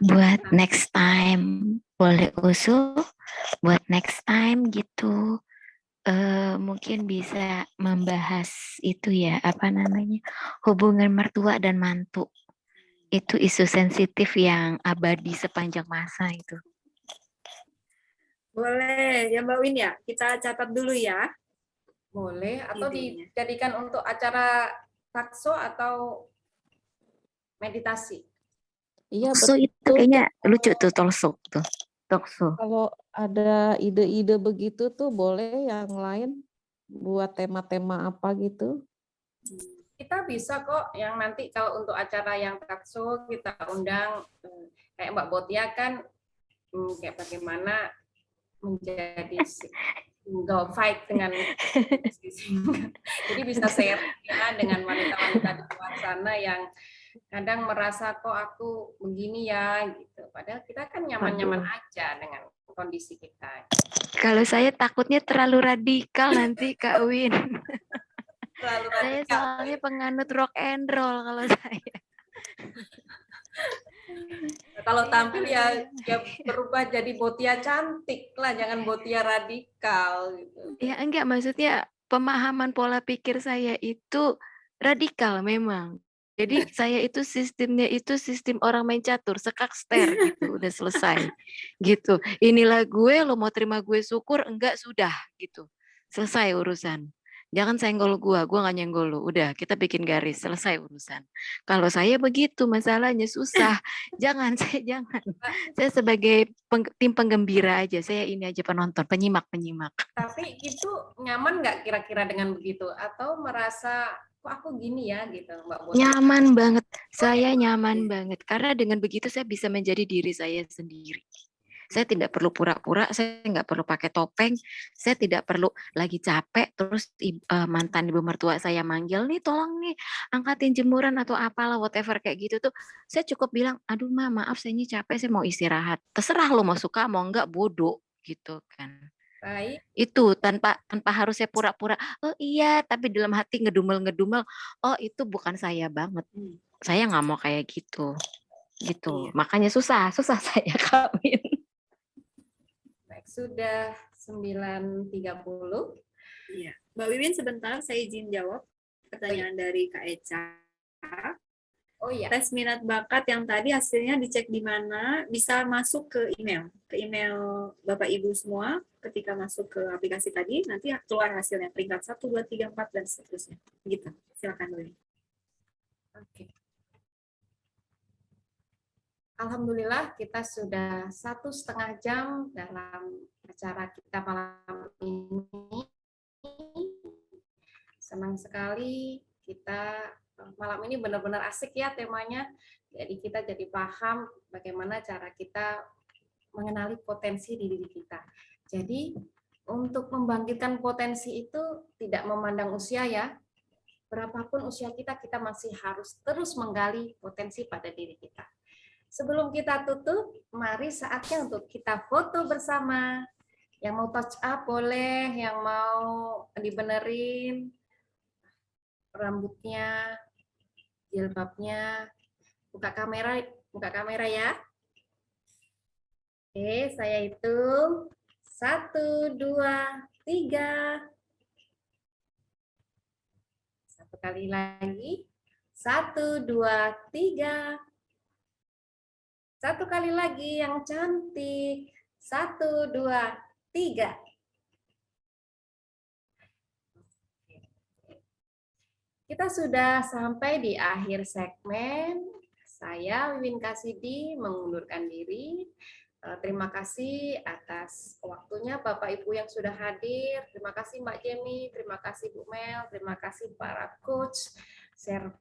Buat next time, boleh usul buat next time gitu. Mungkin bisa membahas itu ya, apa namanya, hubungan mertua dan mantu. Itu isu sensitif yang abadi sepanjang masa itu. Boleh ya Mbak Win ya, kita catat dulu ya. Boleh, atau dijadikan untuk acara takso atau meditasi. Iya, Talkshow itu kayaknya lucu tuh, talkshow. Kalau ada ide-ide begitu tuh boleh yang lain buat tema-tema apa gitu. Kita bisa kok yang nanti kalau untuk acara yang takso kita undang kayak Mbak Botia kan kayak bagaimana menjadi single fight dengan jadi bisa share ya dengan wanita-wanita di luar sana yang kadang merasa kok aku begini ya gitu. Padahal kita kan nyaman-nyaman aja dengan kondisi kita. Kalau saya takutnya terlalu radikal nanti Kak Win. Saya soalnya penganut rock and roll kalau saya. Kalau tampil ya berubah jadi Botia cantik lah, jangan Botia radikal gitu. Ya enggak, maksudnya pemahaman pola pikir saya itu radikal memang. Jadi saya itu sistemnya itu sistem orang main catur, sekakster gitu, udah selesai. Gitu. Inilah gue, lo mau terima gue syukur, enggak sudah gitu. Selesai urusan. Jangan senggol gue nggak nyenggol lo. Udah, kita bikin garis, selesai urusan. Kalau saya begitu, masalahnya susah. Jangan. Saya sebagai tim penggembira aja, saya ini aja penonton, penyimak. Tapi itu nyaman nggak kira-kira dengan begitu? Atau merasa kok aku gini ya gitu Mbak Botia? Nyaman banget, saya nyaman banget karena dengan begitu saya bisa menjadi diri saya sendiri. Saya tidak perlu pura-pura, saya nggak perlu pakai topeng, saya tidak perlu lagi capek terus mantan ibu mertua saya manggil nih tolong nih angkatin jemuran atau apalah whatever kayak gitu tuh. Saya cukup bilang, aduh maaf saya ini capek, saya mau istirahat. Terserah lo mau suka mau enggak, bodoh gitu kan. Baik. Itu tanpa harus saya pura-pura oh iya tapi dalam hati ngedumel oh itu bukan saya banget, saya nggak mau kayak gitu iya. Makanya susah saya kawin. Baik, sudah 9.30. Iya, Mbak Wiwin sebentar saya izin jawab pertanyaan dari Kak Eca. Oh iya. Tes minat bakat yang tadi hasilnya dicek di mana, bisa masuk ke email Bapak Ibu semua. Ketika masuk ke aplikasi tadi, nanti keluar hasilnya peringkat 1, 2, 3, 4 dan seterusnya. Gitu. Silakan Bu. Oke. Alhamdulillah kita sudah 1,5 jam dalam acara kita malam ini. Senang sekali kita malam ini benar-benar asik ya temanya. Jadi kita jadi paham bagaimana cara kita mengenali potensi di diri kita. Jadi untuk membangkitkan potensi itu tidak memandang usia ya. Berapapun usia kita, kita masih harus terus menggali potensi pada diri kita. Sebelum kita tutup, mari saatnya untuk kita foto bersama. Yang mau touch up boleh, yang mau dibenerin rambutnya, jilbabnya, buka kamera ya. Oke, saya hitung 1, 2, 3. Satu kali lagi, 1, 2, 3. Satu kali lagi yang cantik, 1, 2, 3. Kita sudah sampai di akhir segmen. Saya Wiwin Kasidi mengundurkan diri. Terima kasih atas waktunya Bapak Ibu yang sudah hadir. Terima kasih Mbak Jemi, terima kasih Bu Mel, terima kasih para coach Share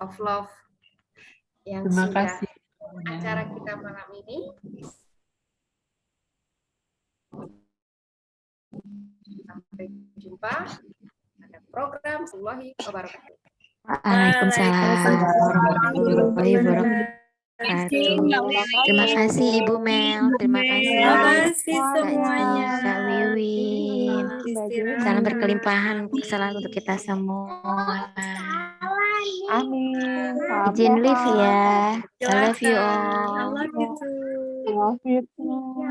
of Love yang Terima sudah kasih. acara kita malam ini. Sampai jumpa pada program Assalamualaikum wabarakatuh. Waalaikumsalam warahmatullahi wabarakatuh. Terima kasih Ibu Mel, terima kasih semuanya. Kak Wiwin. Salam berkelimpahan selalu untuk kita semua. Amin. Izin live ya. I love you all. I love you too. I love you too.